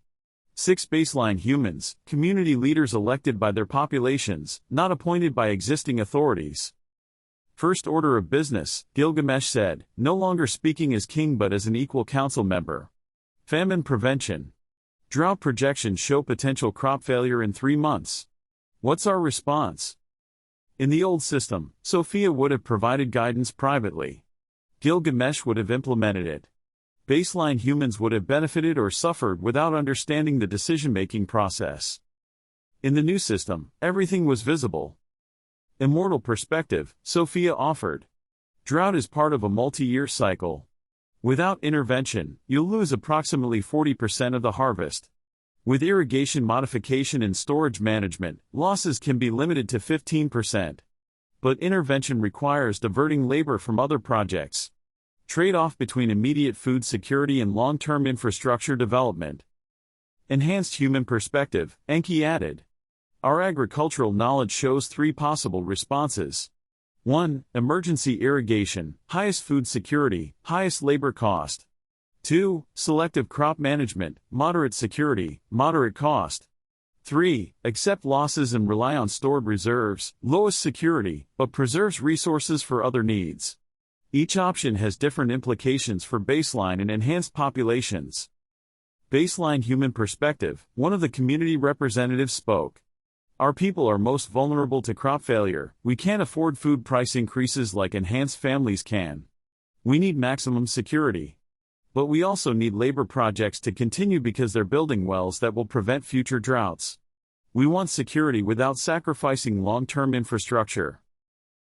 6 baseline humans, community leaders elected by their populations, not appointed by existing authorities. First order of business, Gilgamesh said, no longer speaking as king but as an equal council member. Famine prevention. Drought projections show potential crop failure in 3 months. What's our response? In the old system, Sophia would have provided guidance privately. Gilgamesh would have implemented it. Baseline humans would have benefited or suffered without understanding the decision-making process. In the new system, everything was visible. Immortal perspective, Sophia offered. Drought is part of a multi-year cycle. Without intervention, you'll lose approximately 40% of the harvest. With irrigation modification and storage management, losses can be limited to 15%. But intervention requires diverting labor from other projects. Trade-off between immediate food security and long-term infrastructure development. Enhanced human perspective, Enki added. Our agricultural knowledge shows 3 possible responses. 1. Emergency irrigation, highest food security, highest labor cost. 2. Selective crop management, moderate security, moderate cost. 3. Accept losses and rely on stored reserves, lowest security, but preserves resources for other needs. Each option has different implications for baseline and enhanced populations. Baseline human perspective, one of the community representatives spoke. Our people are most vulnerable to crop failure. We can't afford food price increases like enhanced families can. We need maximum security. But we also need labor projects to continue because they're building wells that will prevent future droughts. We want security without sacrificing long-term infrastructure.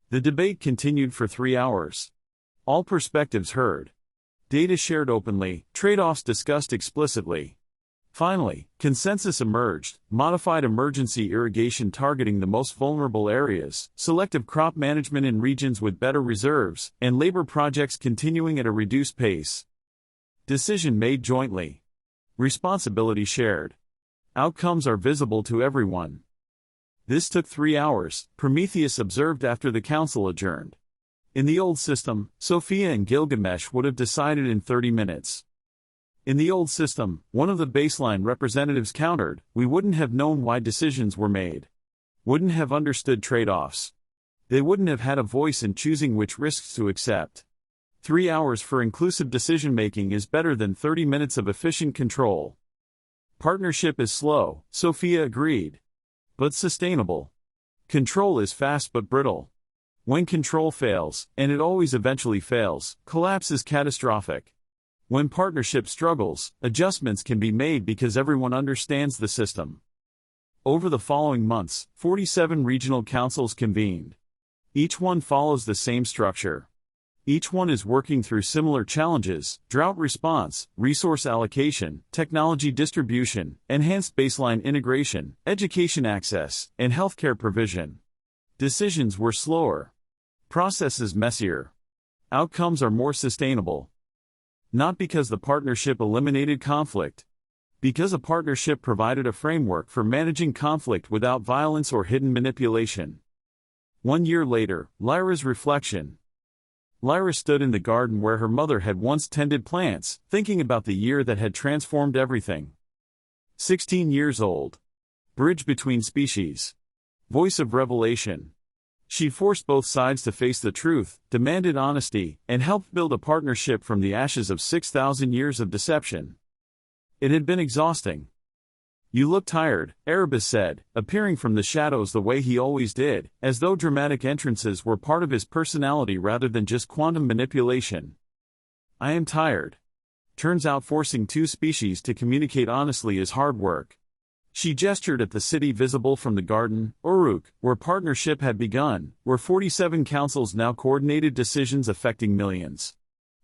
The debate continued for 3 hours. All perspectives heard. Data shared openly, trade-offs discussed explicitly. Finally, consensus emerged: modified emergency irrigation targeting the most vulnerable areas, selective crop management in regions with better reserves, and labor projects continuing at a reduced pace. Decision made jointly. Responsibility shared. Outcomes are visible to everyone. This took 3 hours, Prometheus observed after the council adjourned. In the old system, Sophia and Gilgamesh would have decided in 30 minutes. In the old system, one of the baseline representatives countered, we wouldn't have known why decisions were made. Wouldn't have understood trade-offs. They wouldn't have had a voice in choosing which risks to accept. 3 hours for inclusive decision-making is better than 30 minutes of efficient control. Partnership is slow, Sophia agreed. But sustainable. Control is fast but brittle. When control fails, and it always eventually fails, collapse is catastrophic. When partnership struggles, adjustments can be made because everyone understands the system. Over the following months, 47 regional councils convened. Each one follows the same structure. Each one is working through similar challenges: drought response, resource allocation, technology distribution, enhanced baseline integration, education access, and healthcare provision. Decisions were slower. Processes messier. Outcomes are more sustainable. Not because the partnership eliminated conflict. Because a partnership provided a framework for managing conflict without violence or hidden manipulation. 1 year later, Lyra's reflection. Lyra stood in the garden where her mother had once tended plants, thinking about the year that had transformed everything. 16 years old. Bridge between species. Voice of revelation. She forced both sides to face the truth, demanded honesty, and helped build a partnership from the ashes of 6,000 years of deception. It had been exhausting. You look tired, Erebus said, appearing from the shadows the way he always did, as though dramatic entrances were part of his personality rather than just quantum manipulation. I am tired. Turns out forcing 2 species to communicate honestly is hard work. She gestured at the city visible from the garden, Uruk, where partnership had begun, where 47 councils now coordinated decisions affecting millions.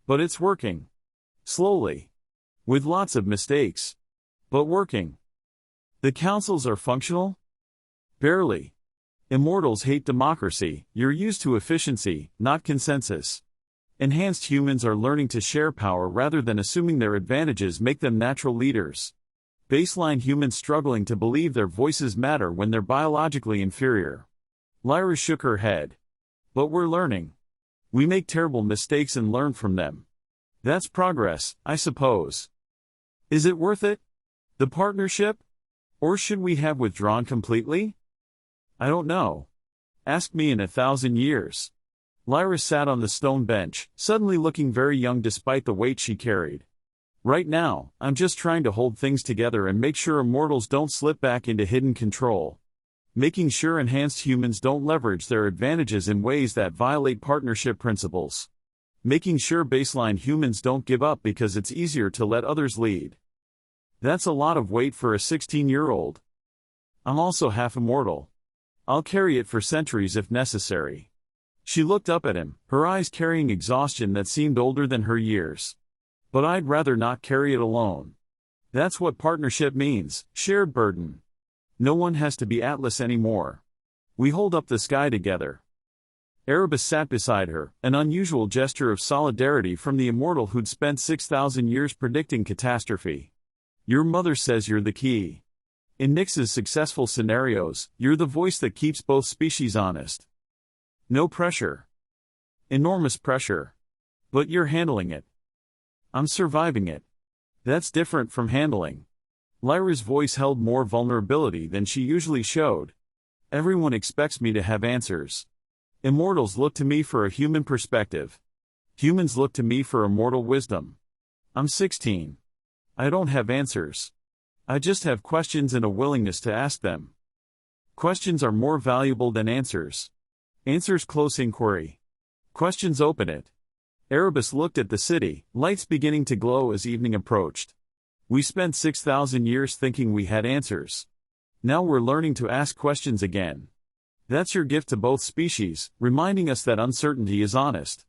But it's working. Slowly. With lots of mistakes. But working. The councils are functional? Barely. Immortals hate democracy. You're used to efficiency, not consensus. Enhanced humans are learning to share power rather than assuming their advantages make them natural leaders. Baseline humans struggling to believe their voices matter when they're biologically inferior. Lyra shook her head. But we're learning. We make terrible mistakes and learn from them. That's progress, I suppose. Is it worth it? The partnership? Or should we have withdrawn completely? I don't know. Ask me in 1,000 years. Lyra sat on the stone bench, suddenly looking very young despite the weight she carried. Right now, I'm just trying to hold things together and make sure immortals don't slip back into hidden control. Making sure enhanced humans don't leverage their advantages in ways that violate partnership principles. Making sure baseline humans don't give up because it's easier to let others lead. That's a lot of weight for a 16-year-old. I'm also half immortal. I'll carry it for centuries if necessary. She looked up at him, her eyes carrying exhaustion that seemed older than her years. But I'd rather not carry it alone. That's what partnership means, shared burden. No one has to be Atlas anymore. We hold up the sky together. Erebus sat beside her, an unusual gesture of solidarity from the immortal who'd spent 6,000 years predicting catastrophe. Your mother says you're the key. In Nyx's successful scenarios, you're the voice that keeps both species honest. No pressure. Enormous pressure. But you're handling it. I'm surviving it. That's different from handling. Lyra's voice held more vulnerability than she usually showed. Everyone expects me to have answers. Immortals look to me for a human perspective. Humans look to me for immortal wisdom. I'm 16. I don't have answers. I just have questions and a willingness to ask them. Questions are more valuable than answers. Answers close inquiry. Questions open it. Erebus looked at the city, lights beginning to glow as evening approached. We spent 6,000 years thinking we had answers. Now we're learning to ask questions again. That's your gift to both species, reminding us that uncertainty is honest.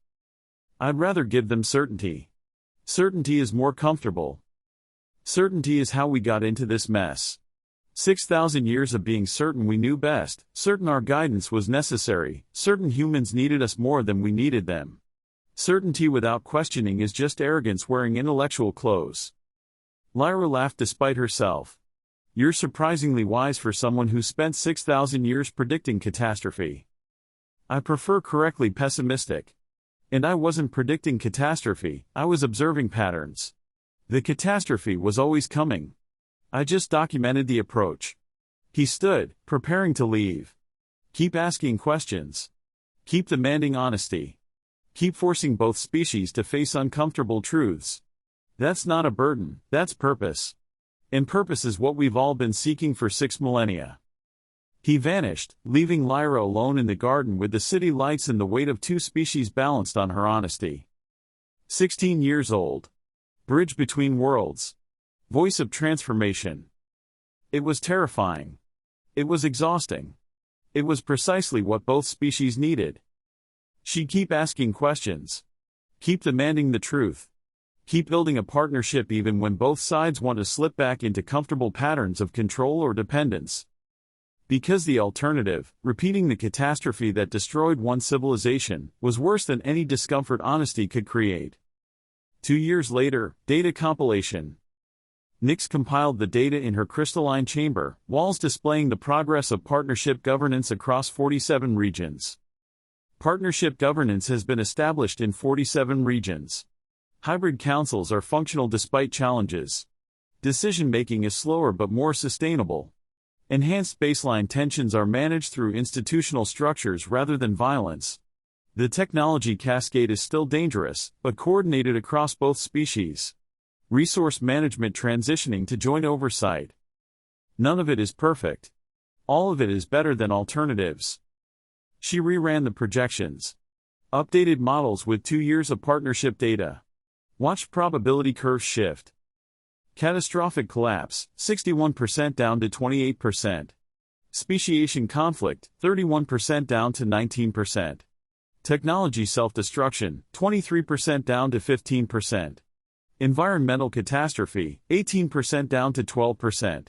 I'd rather give them certainty. Certainty is more comfortable. Certainty is how we got into this mess. 6,000 years of being certain we knew best, certain our guidance was necessary, certain humans needed us more than we needed them. Certainty without questioning is just arrogance wearing intellectual clothes. Lyra laughed despite herself. You're surprisingly wise for someone who spent 6,000 years predicting catastrophe. I prefer correctly pessimistic. And I wasn't predicting catastrophe, I was observing patterns. The catastrophe was always coming. I just documented the approach. He stood, preparing to leave. Keep asking questions. Keep demanding honesty. Keep forcing both species to face uncomfortable truths. That's not a burden, that's purpose. And purpose is what we've all been seeking for 6 millennia. He vanished, leaving Lyra alone in the garden with the city lights and the weight of 2 species balanced on her honesty. 16 years old. Bridge between worlds. Voice of transformation. It was terrifying. It was exhausting. It was precisely what both species needed. She'd keep asking questions. Keep demanding the truth. Keep building a partnership even when both sides want to slip back into comfortable patterns of control or dependence. Because the alternative, repeating the catastrophe that destroyed one civilization, was worse than any discomfort honesty could create. 2 years later, data compilation. Nyx compiled the data in her crystalline chamber, walls displaying the progress of partnership governance across 47 regions. Partnership governance has been established in 47 regions. Hybrid councils are functional despite challenges. Decision-making is slower but more sustainable. Enhanced baseline tensions are managed through institutional structures rather than violence. The technology cascade is still dangerous, but coordinated across both species. Resource management transitioning to joint oversight. None of it is perfect. All of it is better than alternatives. She reran the projections. Updated models with 2 years of partnership data. Watched probability curve shift. Catastrophic collapse, 61% down to 28%. Speciation conflict, 31% down to 19%. Technology self-destruction, 23% down to 15%. Environmental catastrophe, 18% down to 12%.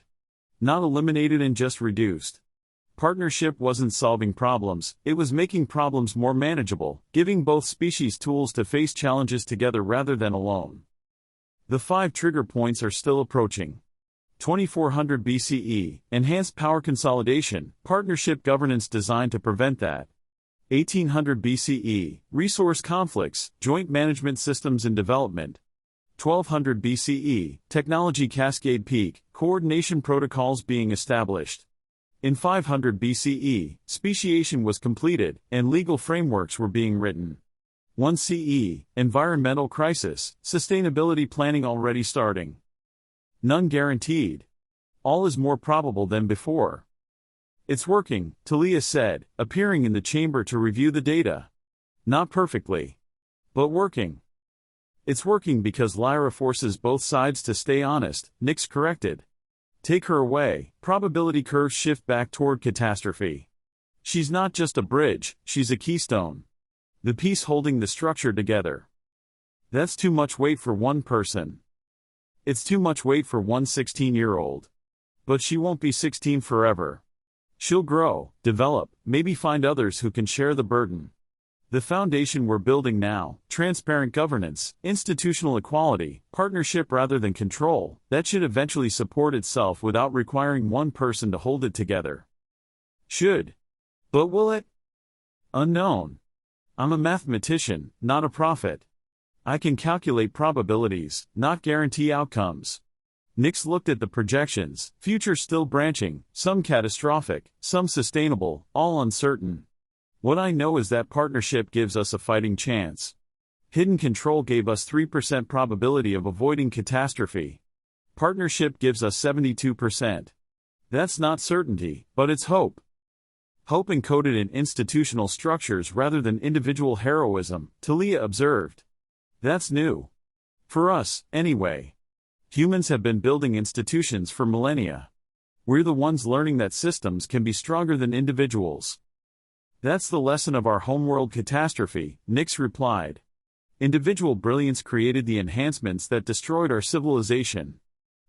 Not eliminated and just reduced. Partnership wasn't solving problems, it was making problems more manageable, giving both species tools to face challenges together rather than alone. The 5 trigger points are still approaching. 2400 BCE, enhanced power consolidation, partnership governance designed to prevent that. 1800 BCE, resource conflicts, joint management systems in development. 1200 BCE, technology cascade peak, coordination protocols being established. In 500 BCE, speciation was completed, and legal frameworks were being written. 1 CE, environmental crisis, sustainability planning already starting. None guaranteed. All is more probable than before. It's working, Talia said, appearing in the chamber to review the data. Not perfectly, but working. It's working because Lyra forces both sides to stay honest, Nyx corrected. Take her away, probability curves shift back toward catastrophe. She's not just a bridge, she's a keystone. The piece holding the structure together. That's too much weight for one person. It's too much weight for one 16-year-old. But she won't be 16 forever. She'll grow, develop, maybe find others who can share the burden. The foundation we're building now, transparent governance, institutional equality, partnership rather than control, that should eventually support itself without requiring one person to hold it together. Should. But will it? Unknown. I'm a mathematician, not a prophet. I can calculate probabilities, not guarantee outcomes. Nyx looked at the projections, future still branching, some catastrophic, some sustainable, all uncertain. What I know is that partnership gives us a fighting chance. Hidden control gave us 3% probability of avoiding catastrophe. Partnership gives us 72%. That's not certainty, but it's hope. Hope encoded in institutional structures rather than individual heroism, Talia observed. That's new. For us, anyway. Humans have been building institutions for millennia. We're the ones learning that systems can be stronger than individuals. That's the lesson of our homeworld catastrophe, Nyx replied. Individual brilliance created the enhancements that destroyed our civilization.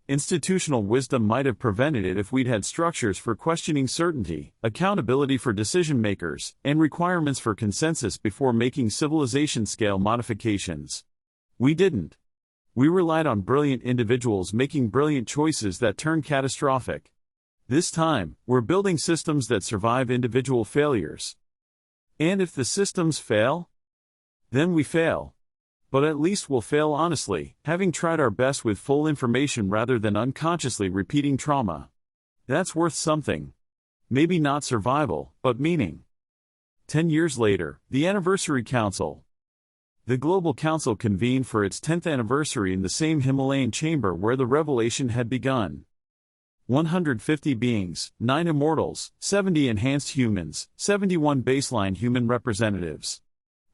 Institutional wisdom might have prevented it if we'd had structures for questioning certainty, accountability for decision makers, and requirements for consensus before making civilization-scale modifications. We didn't. We relied on brilliant individuals making brilliant choices that turn catastrophic. This time, we're building systems that survive individual failures. And if the systems fail? Then we fail. But at least we'll fail honestly, having tried our best with full information rather than unconsciously repeating trauma. That's worth something. Maybe not survival, but meaning. 10 years later, the Anniversary Council. The Global Council convened for its 10th anniversary in the same Himalayan chamber where the revelation had begun. 150 beings, 9 immortals, 70 enhanced humans, 71 baseline human representatives.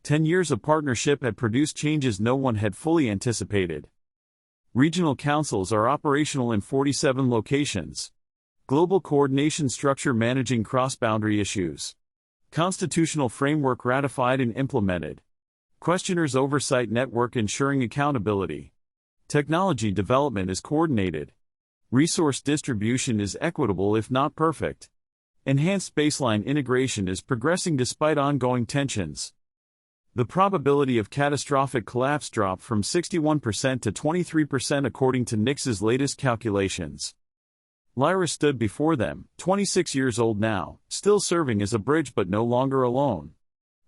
10 years of partnership had produced changes no one had fully anticipated. Regional councils are operational in 47 locations. Global coordination structure managing cross-boundary issues. Constitutional framework ratified and implemented. Questioners oversight network ensuring accountability. Technology development is coordinated. Resource distribution is equitable if not perfect. Enhanced baseline integration is progressing despite ongoing tensions. The probability of catastrophic collapse dropped from 61% to 23% according to Nyx's latest calculations. Lyra stood before them, 26 years old now, still serving as a bridge but no longer alone.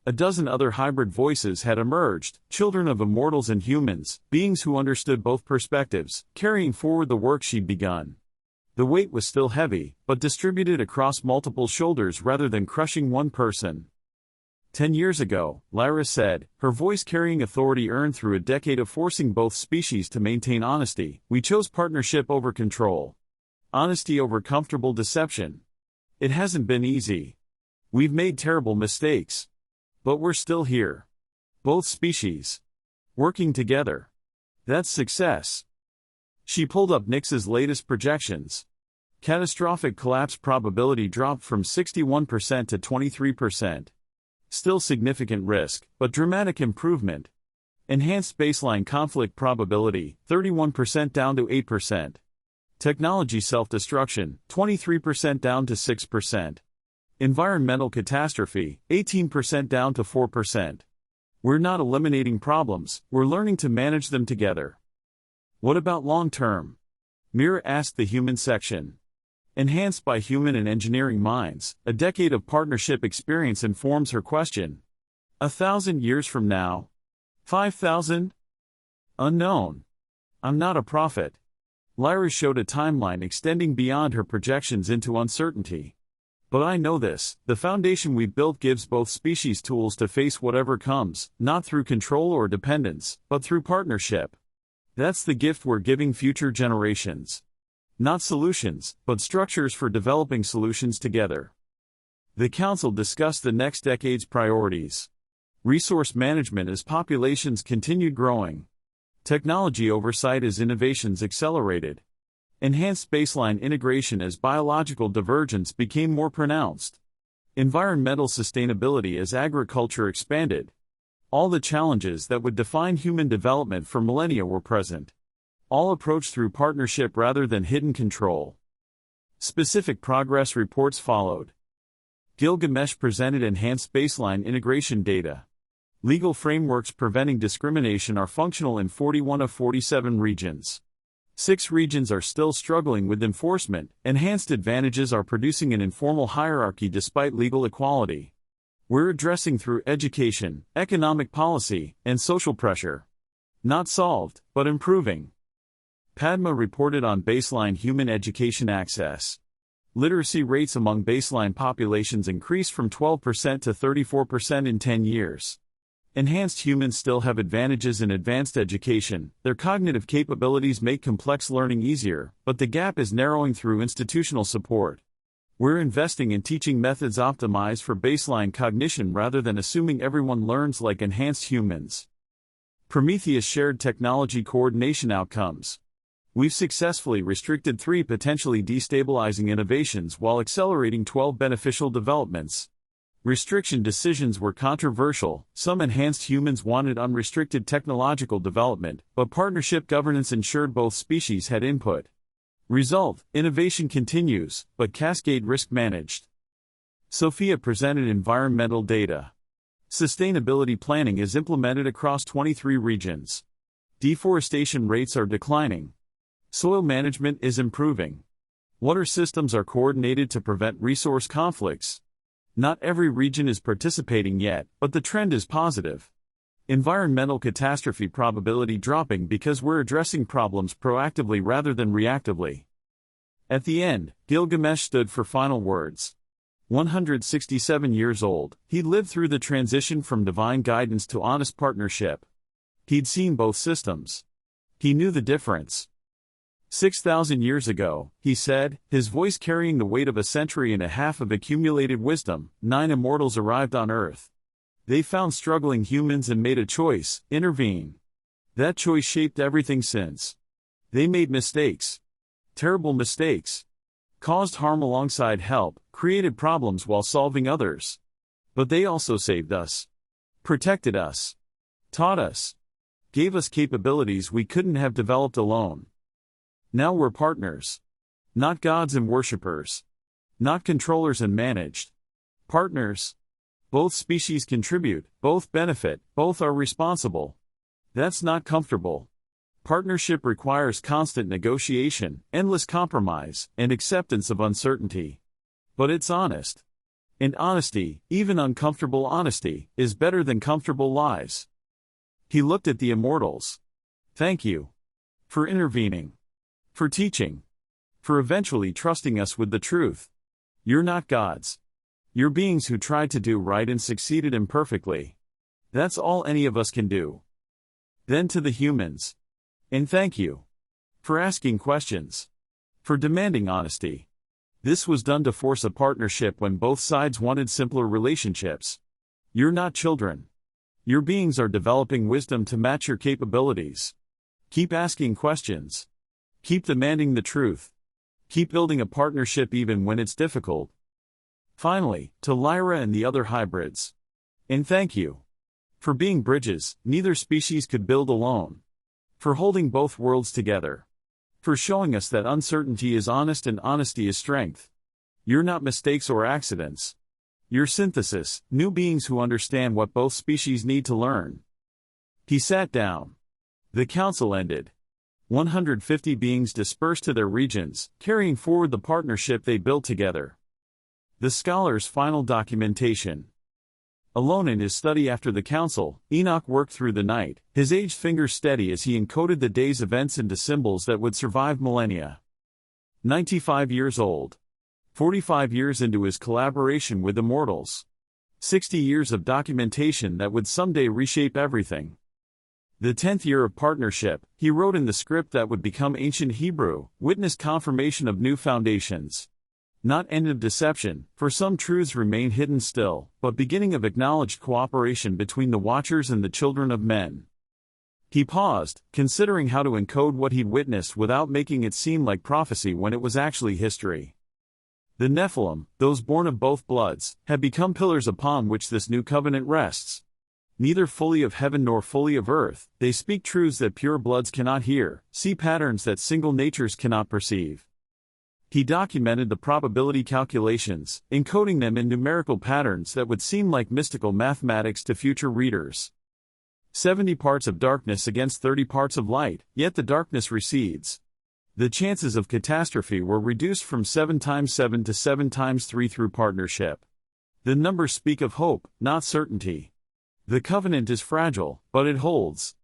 A dozen other hybrid voices had emerged, children of immortals and humans, beings who understood both perspectives, carrying forward the work she'd begun. The weight was still heavy, but distributed across multiple shoulders rather than crushing one person. 10 years ago, Lyra said, her voice carrying authority earned through a decade of forcing both species to maintain honesty, we chose partnership over control. Honesty over comfortable deception. It hasn't been easy. We've made terrible mistakes. But we're still here. Both species. Working together. That's success. She pulled up Nyx's latest projections. Catastrophic collapse probability dropped from 61% to 23%. Still significant risk, but dramatic improvement. Enhanced baseline conflict probability, 31% down to 8%. Technology self-destruction, 23% down to 6%. Environmental catastrophe, 18% down to 4%. We're not eliminating problems, we're learning to manage them together. What about long-term? Mira asked the human section. Enhanced by human and engineering minds, a decade of partnership experience informs her question. 1,000 years from now? 5,000? Unknown. I'm not a prophet. Lyra showed a timeline extending beyond her projections into uncertainty. But I know this, the foundation we've built gives both species tools to face whatever comes, not through control or dependence, but through partnership. That's the gift we're giving future generations. Not solutions, but structures for developing solutions together. The Council discussed the next decade's priorities. Resource management as populations continued growing. Technology oversight as innovations accelerated. Enhanced baseline integration as biological divergence became more pronounced. Environmental sustainability as agriculture expanded. All the challenges that would define human development for millennia were present. All approached through partnership rather than hidden control. Specific progress reports followed. Gilgamesh presented enhanced baseline integration data. Legal frameworks preventing discrimination are functional in 41 of 47 regions. 6 regions are still struggling with enforcement. Enhanced advantages are producing an informal hierarchy despite legal equality. We're addressing through education, economic policy, and social pressure. Not solved, but improving. Padma reported on baseline human education access. Literacy rates among baseline populations increased from 12% to 34% in 10 years. Enhanced humans still have advantages in advanced education, their cognitive capabilities make complex learning easier, but the gap is narrowing through institutional support. We're investing in teaching methods optimized for baseline cognition rather than assuming everyone learns like enhanced humans. Prometheus shared technology coordination outcomes. We've successfully restricted 3 potentially destabilizing innovations while accelerating 12 beneficial developments. Restriction decisions were controversial. Some enhanced humans wanted unrestricted technological development, but partnership governance ensured both species had input. Result: innovation continues, but cascade risk managed. Sophia presented environmental data. Sustainability planning is implemented across 23 regions. Deforestation rates are declining. Soil management is improving. Water systems are coordinated to prevent resource conflicts. Not every region is participating yet, but the trend is positive. Environmental catastrophe probability dropping because we're addressing problems proactively rather than reactively. At the end, Gilgamesh stood for final words. 167 years old, he lived through the transition from divine guidance to honest partnership. He'd seen both systems. He knew the difference. 6,000 years ago, he said, his voice carrying the weight of a century and a half of accumulated wisdom, 9 immortals arrived on Earth. They found struggling humans and made a choice: intervene. That choice shaped everything since. They made mistakes. Terrible mistakes. Caused harm alongside help, created problems while solving others. But they also saved us. Protected us. Taught us. Gave us capabilities we couldn't have developed alone. Now we're partners. Not gods and worshippers. Not controllers and managed. Partners. Both species contribute, both benefit, both are responsible. That's not comfortable. Partnership requires constant negotiation, endless compromise, and acceptance of uncertainty. But it's honest. And honesty, even uncomfortable honesty, is better than comfortable lies. He looked at the immortals. Thank you. For intervening. For teaching. For eventually trusting us with the truth. You're not gods. You're beings who tried to do right and succeeded imperfectly. That's all any of us can do. Then to the humans. And thank you. For asking questions. For demanding honesty. This was done to force a partnership when both sides wanted simpler relationships. You're not children. Your beings are developing wisdom to match your capabilities. Keep asking questions. Keep demanding the truth. Keep building a partnership even when it's difficult. Finally, to Lyra and the other hybrids. And thank you. For being bridges neither species could build alone. For holding both worlds together. For showing us that uncertainty is honest and honesty is strength. You're not mistakes or accidents. You're synthesis, new beings who understand what both species need to learn. He sat down. The council ended. 150 beings dispersed to their regions, carrying forward the partnership they built together. The scholar's final documentation. Alone in his study after the council, Enoch worked through the night, his aged fingers steady as he encoded the day's events into symbols that would survive millennia. 95 years old. 45 years into his collaboration with Immortals. 60 years of documentation that would someday reshape everything. The 10th year of partnership, he wrote in the script that would become ancient Hebrew, witnessed confirmation of new foundations. Not end of deception, for some truths remain hidden still, but beginning of acknowledged cooperation between the Watchers and the children of men. He paused, considering how to encode what he'd witnessed without making it seem like prophecy when it was actually history. The Nephilim, those born of both bloods, have become pillars upon which this new covenant rests. Neither fully of heaven nor fully of earth, they speak truths that pure bloods cannot hear, see patterns that single natures cannot perceive. He documented the probability calculations, encoding them in numerical patterns that would seem like mystical mathematics to future readers. 70 parts of darkness against 30 parts of light, yet the darkness recedes. The chances of catastrophe were reduced from 7 times 7 to 7 times 3 through partnership. The numbers speak of hope, not certainty. The covenant is fragile, but it holds.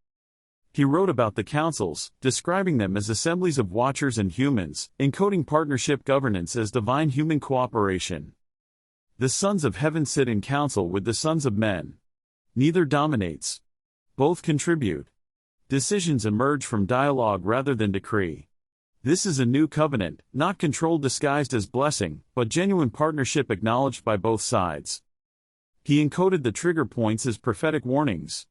He wrote about the councils, describing them as assemblies of watchers and humans, encoding partnership governance as divine human cooperation. The sons of heaven sit in council with the sons of men. Neither dominates. Both contribute. Decisions emerge from dialogue rather than decree. This is a new covenant, not control disguised as blessing, but genuine partnership acknowledged by both sides. He encoded the trigger points as prophetic warnings.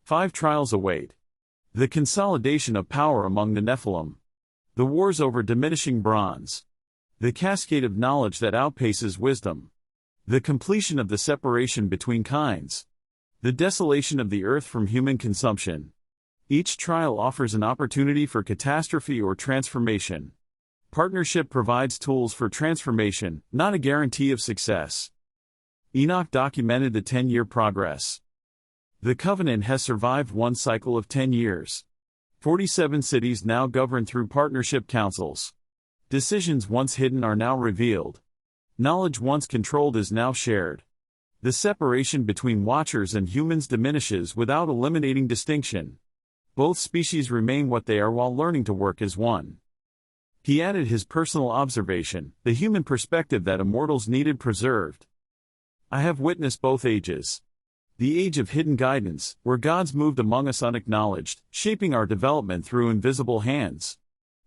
5 trials await. The consolidation of power among the Nephilim. The wars over diminishing bronze. The cascade of knowledge that outpaces wisdom. The completion of the separation between kinds. The desolation of the earth from human consumption. Each trial offers an opportunity for catastrophe or transformation. Partnership provides tools for transformation, not a guarantee of success. Enoch documented the 10-year progress. The covenant has survived one cycle of 10 years. 47 cities now govern through partnership councils. Decisions once hidden are now revealed. Knowledge once controlled is now shared. The separation between watchers and humans diminishes without eliminating distinction. Both species remain what they are while learning to work as one. He added his personal observation, the human perspective that Immortals needed preserved. I have witnessed both ages. The age of hidden guidance, where gods moved among us unacknowledged, shaping our development through invisible hands.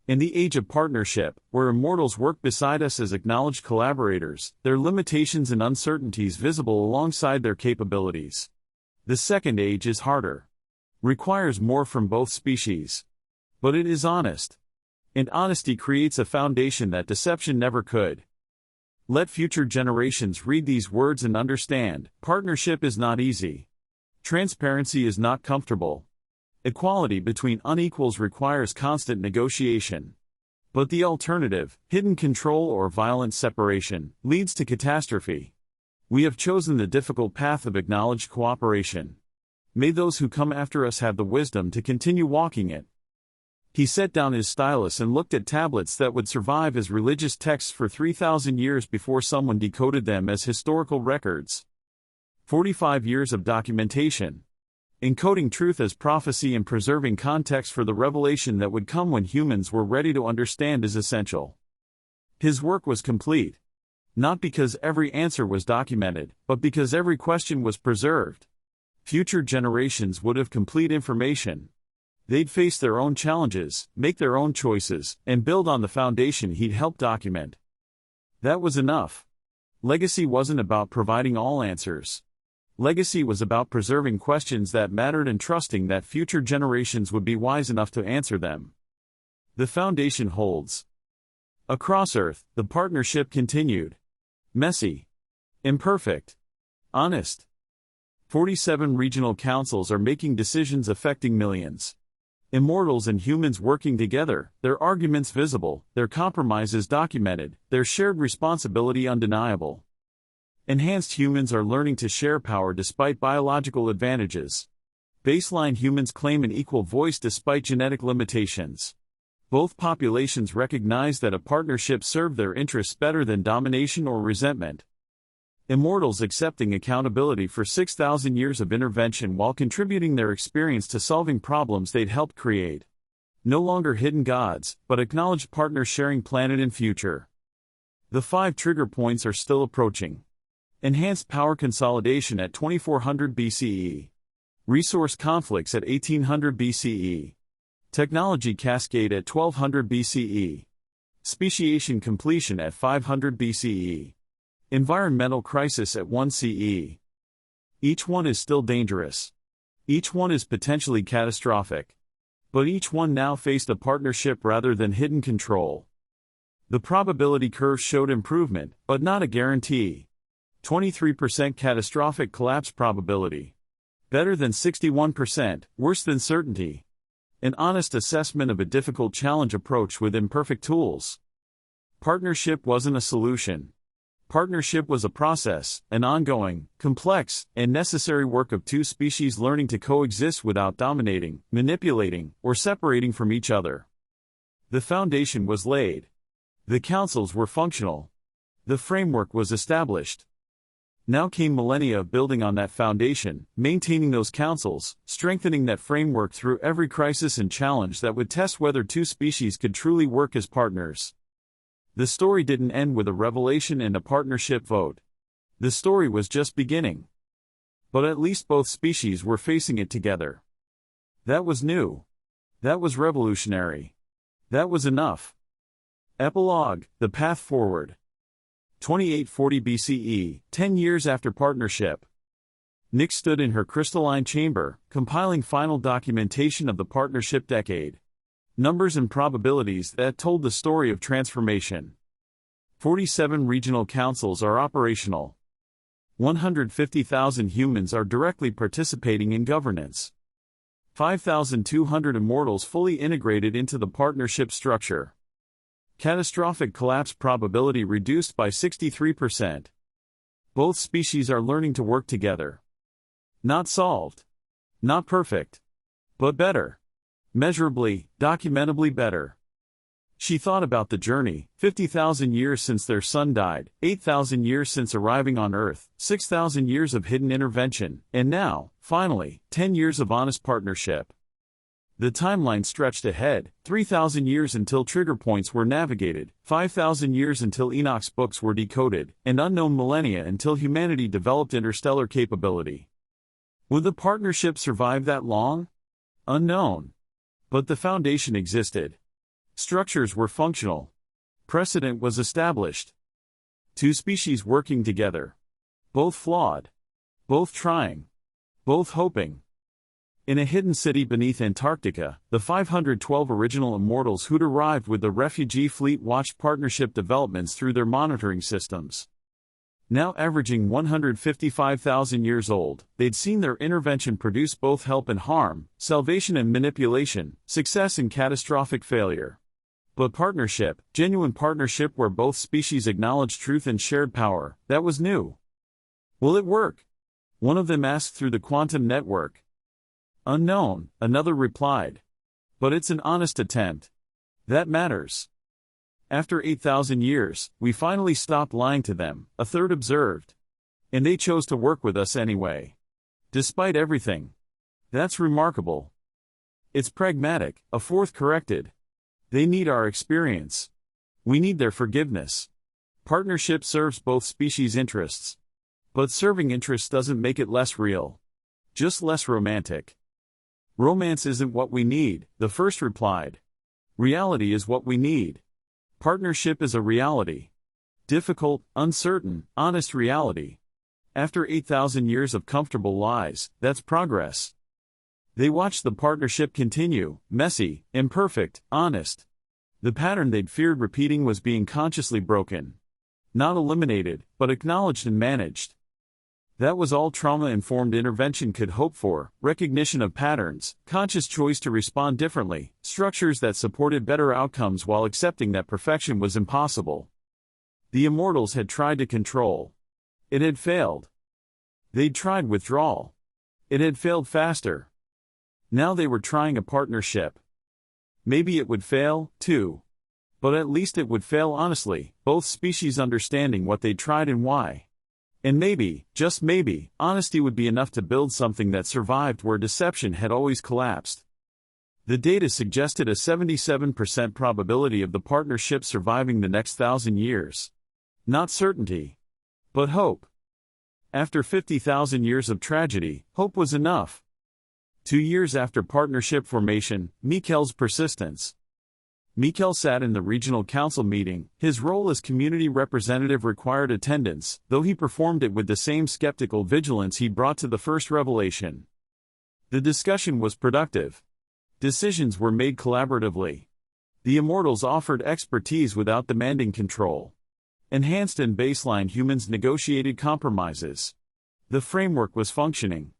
And the age of partnership, where Immortals work beside us as acknowledged collaborators, their limitations and uncertainties visible alongside their capabilities. The second age is harder. Requires more from both species. But it is honest. And honesty creates a foundation that deception never could. Let future generations read these words and understand, partnership is not easy. Transparency is not comfortable. Equality between unequals requires constant negotiation. But the alternative, hidden control or violent separation, leads to catastrophe. We have chosen the difficult path of acknowledged cooperation. May those who come after us have the wisdom to continue walking it. He set down his stylus and looked at tablets that would survive as religious texts for 3,000 years before someone decoded them as historical records. 45 years of documentation. Encoding truth as prophecy and preserving context for the revelation that would come when humans were ready to understand is essential. His work was complete. Not because every answer was documented, but because every question was preserved. Future generations would have complete information. They'd face their own challenges, make their own choices, and build on the foundation he'd helped document. That was enough. Legacy wasn't about providing all answers. Legacy was about preserving questions that mattered and trusting that future generations would be wise enough to answer them. The foundation holds. Across Earth, the partnership continued. Messy. Imperfect. Honest. 47 regional councils are making decisions affecting millions. Immortals and humans working together, their arguments visible, their compromises documented, their shared responsibility undeniable. Enhanced humans are learning to share power despite biological advantages. Baseline humans claim an equal voice despite genetic limitations. Both populations recognize that a partnership served their interests better than domination or resentment. Immortals accepting accountability for 6,000 years of intervention while contributing their experience to solving problems they'd helped create. No longer hidden gods, but acknowledged partners sharing planet and future. The 5 trigger points are still approaching. Enhanced power consolidation at 2400 BCE. Resource conflicts at 1800 BCE. Technology cascade at 1200 BCE. Speciation completion at 500 BCE. Environmental crisis at 1 CE. Each one is still dangerous. Each one is potentially catastrophic. But each one now faced a partnership rather than hidden control. The probability curve showed improvement, but not a guarantee. 23% catastrophic collapse probability. Better than 61%, worse than certainty. An honest assessment of a difficult challenge approach with imperfect tools. Partnership wasn't a solution. Partnership was a process, an ongoing, complex, and necessary work of 2 species learning to coexist without dominating, manipulating, or separating from each other. The foundation was laid. The councils were functional. The framework was established. Now came millennia of building on that foundation, maintaining those councils, strengthening that framework through every crisis and challenge that would test whether 2 species could truly work as partners. The story didn't end with a revelation and a partnership vote. The story was just beginning. But at least both species were facing it together. That was new. That was revolutionary. That was enough. Epilogue, the path forward. 2840 BCE, 10 years after partnership. Nyx stood in her crystalline chamber, compiling final documentation of the partnership decade. Numbers and probabilities that told the story of transformation. 47 regional councils are operational. 150,000 humans are directly participating in governance. 5,200 immortals fully integrated into the partnership structure. Catastrophic collapse probability reduced by 63%. Both species are learning to work together. Not solved. Not perfect. But better. Measurably, documentably better. She thought about the journey, 50,000 years since their son died, 8,000 years since arriving on Earth, 6,000 years of hidden intervention, and now, finally, 10 years of honest partnership. The timeline stretched ahead, 3,000 years until trigger points were navigated, 5,000 years until Enoch's books were decoded, and unknown millennia until humanity developed interstellar capability. Would the partnership survive that long? Unknown. But the foundation existed. Structures were functional. Precedent was established. 2 species working together. Both flawed. Both trying. Both hoping. In a hidden city beneath Antarctica, the 512 original immortals who'd arrived with the refugee fleet watched partnership developments through their monitoring systems. Now averaging 155,000 years old, they'd seen their intervention produce both help and harm, salvation and manipulation, success and catastrophic failure. But partnership, genuine partnership where both species acknowledged truth and shared power, that was new. Will it work? One of them asked through the quantum network. Unknown, another replied. But it's an honest attempt. That matters. After 8,000 years, we finally stopped lying to them, a third observed. And they chose to work with us anyway. Despite everything. That's remarkable. It's pragmatic, a fourth corrected. They need our experience. We need their forgiveness. Partnership serves both species' interests. But serving interests doesn't make it less real. Just less romantic. Romance isn't what we need, the first replied. Reality is what we need. Partnership is a reality. Difficult, uncertain, honest reality. After 8,000 years of comfortable lies, that's progress. They watched the partnership continue, messy, imperfect, honest. The pattern they'd feared repeating was being consciously broken. Not eliminated, but acknowledged and managed. That was all trauma-informed intervention could hope for: recognition of patterns, conscious choice to respond differently, structures that supported better outcomes while accepting that perfection was impossible. The Immortals had tried to control. It had failed. They'd tried withdrawal. It had failed faster. Now they were trying a partnership. Maybe it would fail, too. But at least it would fail honestly, both species understanding what they'd tried and why. And maybe, just maybe, honesty would be enough to build something that survived where deception had always collapsed. The data suggested a 77% probability of the partnership surviving the next 1,000 years. Not certainty, but hope. After 50,000 years of tragedy, hope was enough. 2 years after partnership formation, Mikel's persistence. Mikel sat in the regional council meeting. His role as community representative required attendance, though he performed it with the same skeptical vigilance he brought to the first revelation. The discussion was productive. Decisions were made collaboratively. The Immortals offered expertise without demanding control. Enhanced and baseline humans negotiated compromises. The framework was functioning.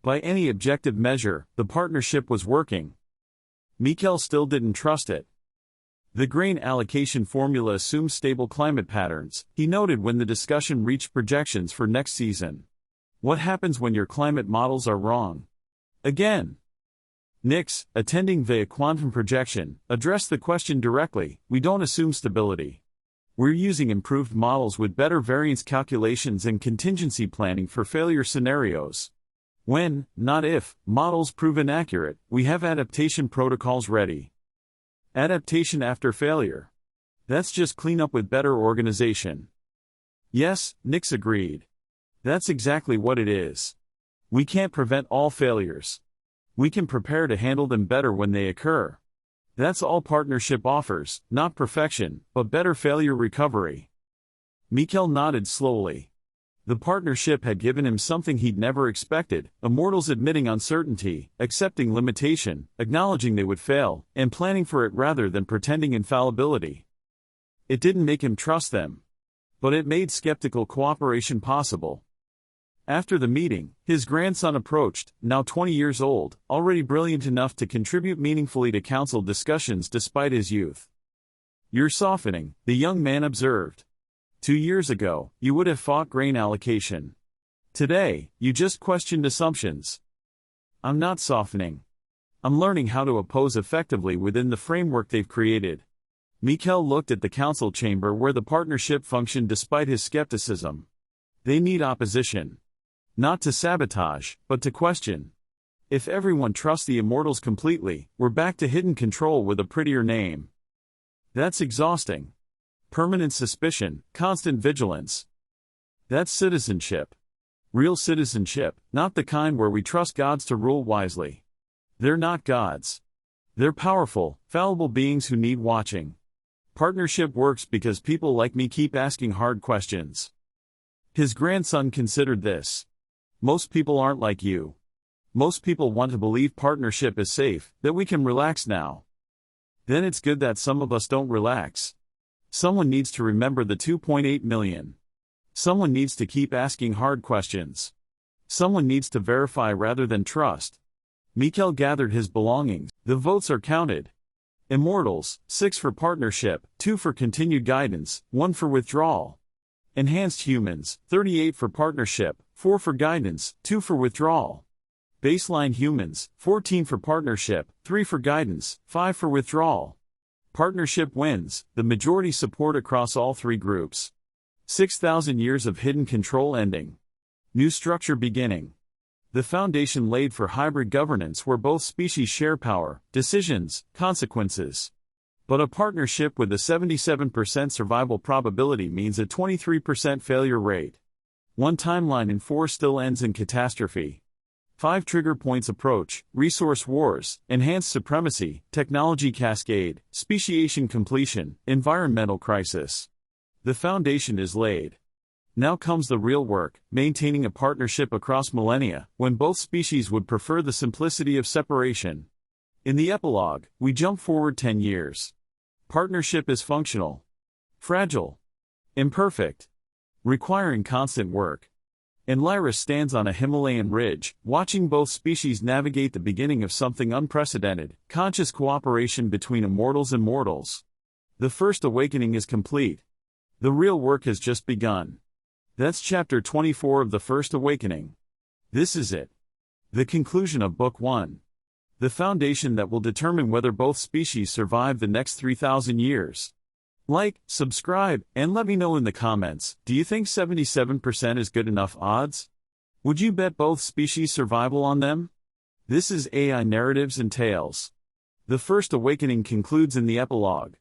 By any objective measure, the partnership was working. Mikel still didn't trust it. The grain allocation formula assumes stable climate patterns, he noted when the discussion reached projections for next season. What happens when your climate models are wrong? Again. Nix, attending via quantum projection, addressed the question directly. We don't assume stability. We're using improved models with better variance calculations and contingency planning for failure scenarios. When, not if, models prove inaccurate, we have adaptation protocols ready. Adaptation after failure. That's just cleanup with better organization. Yes, Nix agreed. That's exactly what it is. We can't prevent all failures. We can prepare to handle them better when they occur. That's all partnership offers, not perfection, but better failure recovery. Mikel nodded slowly. The partnership had given him something he'd never expected, Immortals admitting uncertainty, accepting limitation, acknowledging they would fail, and planning for it rather than pretending infallibility. It didn't make him trust them. But it made skeptical cooperation possible. After the meeting, his grandson approached, now 20 years old, already brilliant enough to contribute meaningfully to council discussions despite his youth. "You're softening," the young man observed. 2 years ago, you would have fought grain allocation. Today, you just questioned assumptions. "I'm not softening. I'm learning how to oppose effectively within the framework they've created." Mikel looked at the council chamber where the partnership functioned despite his skepticism. They need opposition. Not to sabotage, but to question. If everyone trusts the Immortals completely, we're back to hidden control with a prettier name. That's exhausting. Permanent suspicion, constant vigilance. That's citizenship. Real citizenship, not the kind where we trust gods to rule wisely. They're not gods. They're powerful, fallible beings who need watching. Partnership works because people like me keep asking hard questions. His grandson considered this. Most people aren't like you. Most people want to believe partnership is safe, that we can relax now. Then it's good that some of us don't relax. Someone needs to remember the 2.8 million. Someone needs to keep asking hard questions. Someone needs to verify rather than trust. Mikel gathered his belongings. The votes are counted. Immortals, 6 for partnership, 2 for continued guidance, 1 for withdrawal. Enhanced humans, 38 for partnership, 4 for guidance, 2 for withdrawal. Baseline humans, 14 for partnership, 3 for guidance, 5 for withdrawal. Partnership wins, the majority support across all 3 groups. 6,000 years of hidden control ending. New structure beginning. The foundation laid for hybrid governance where both species share power, decisions, consequences. But a partnership with a 77% survival probability means a 23% failure rate. 1 timeline in 4 still ends in catastrophe. 5 trigger points approach, resource wars, enhanced supremacy, technology cascade, speciation completion, environmental crisis. The foundation is laid. Now comes the real work, maintaining a partnership across millennia, when both species would prefer the simplicity of separation. In the epilogue, we jump forward 10 years. Partnership is functional. Fragile. Imperfect. Requiring constant work. And Lyra stands on a Himalayan ridge, watching both species navigate the beginning of something unprecedented, conscious cooperation between Immortals and mortals. The first awakening is complete. The real work has just begun. That's chapter 24 of the First Awakening. This is it. The conclusion of Book 1. The foundation that will determine whether both species survive the next 3,000 years. Like, subscribe, and let me know in the comments, do you think 77% is good enough odds? Would you bet both species survival on them? This is AI Narratives and Tales. The First Awakening concludes in the epilogue.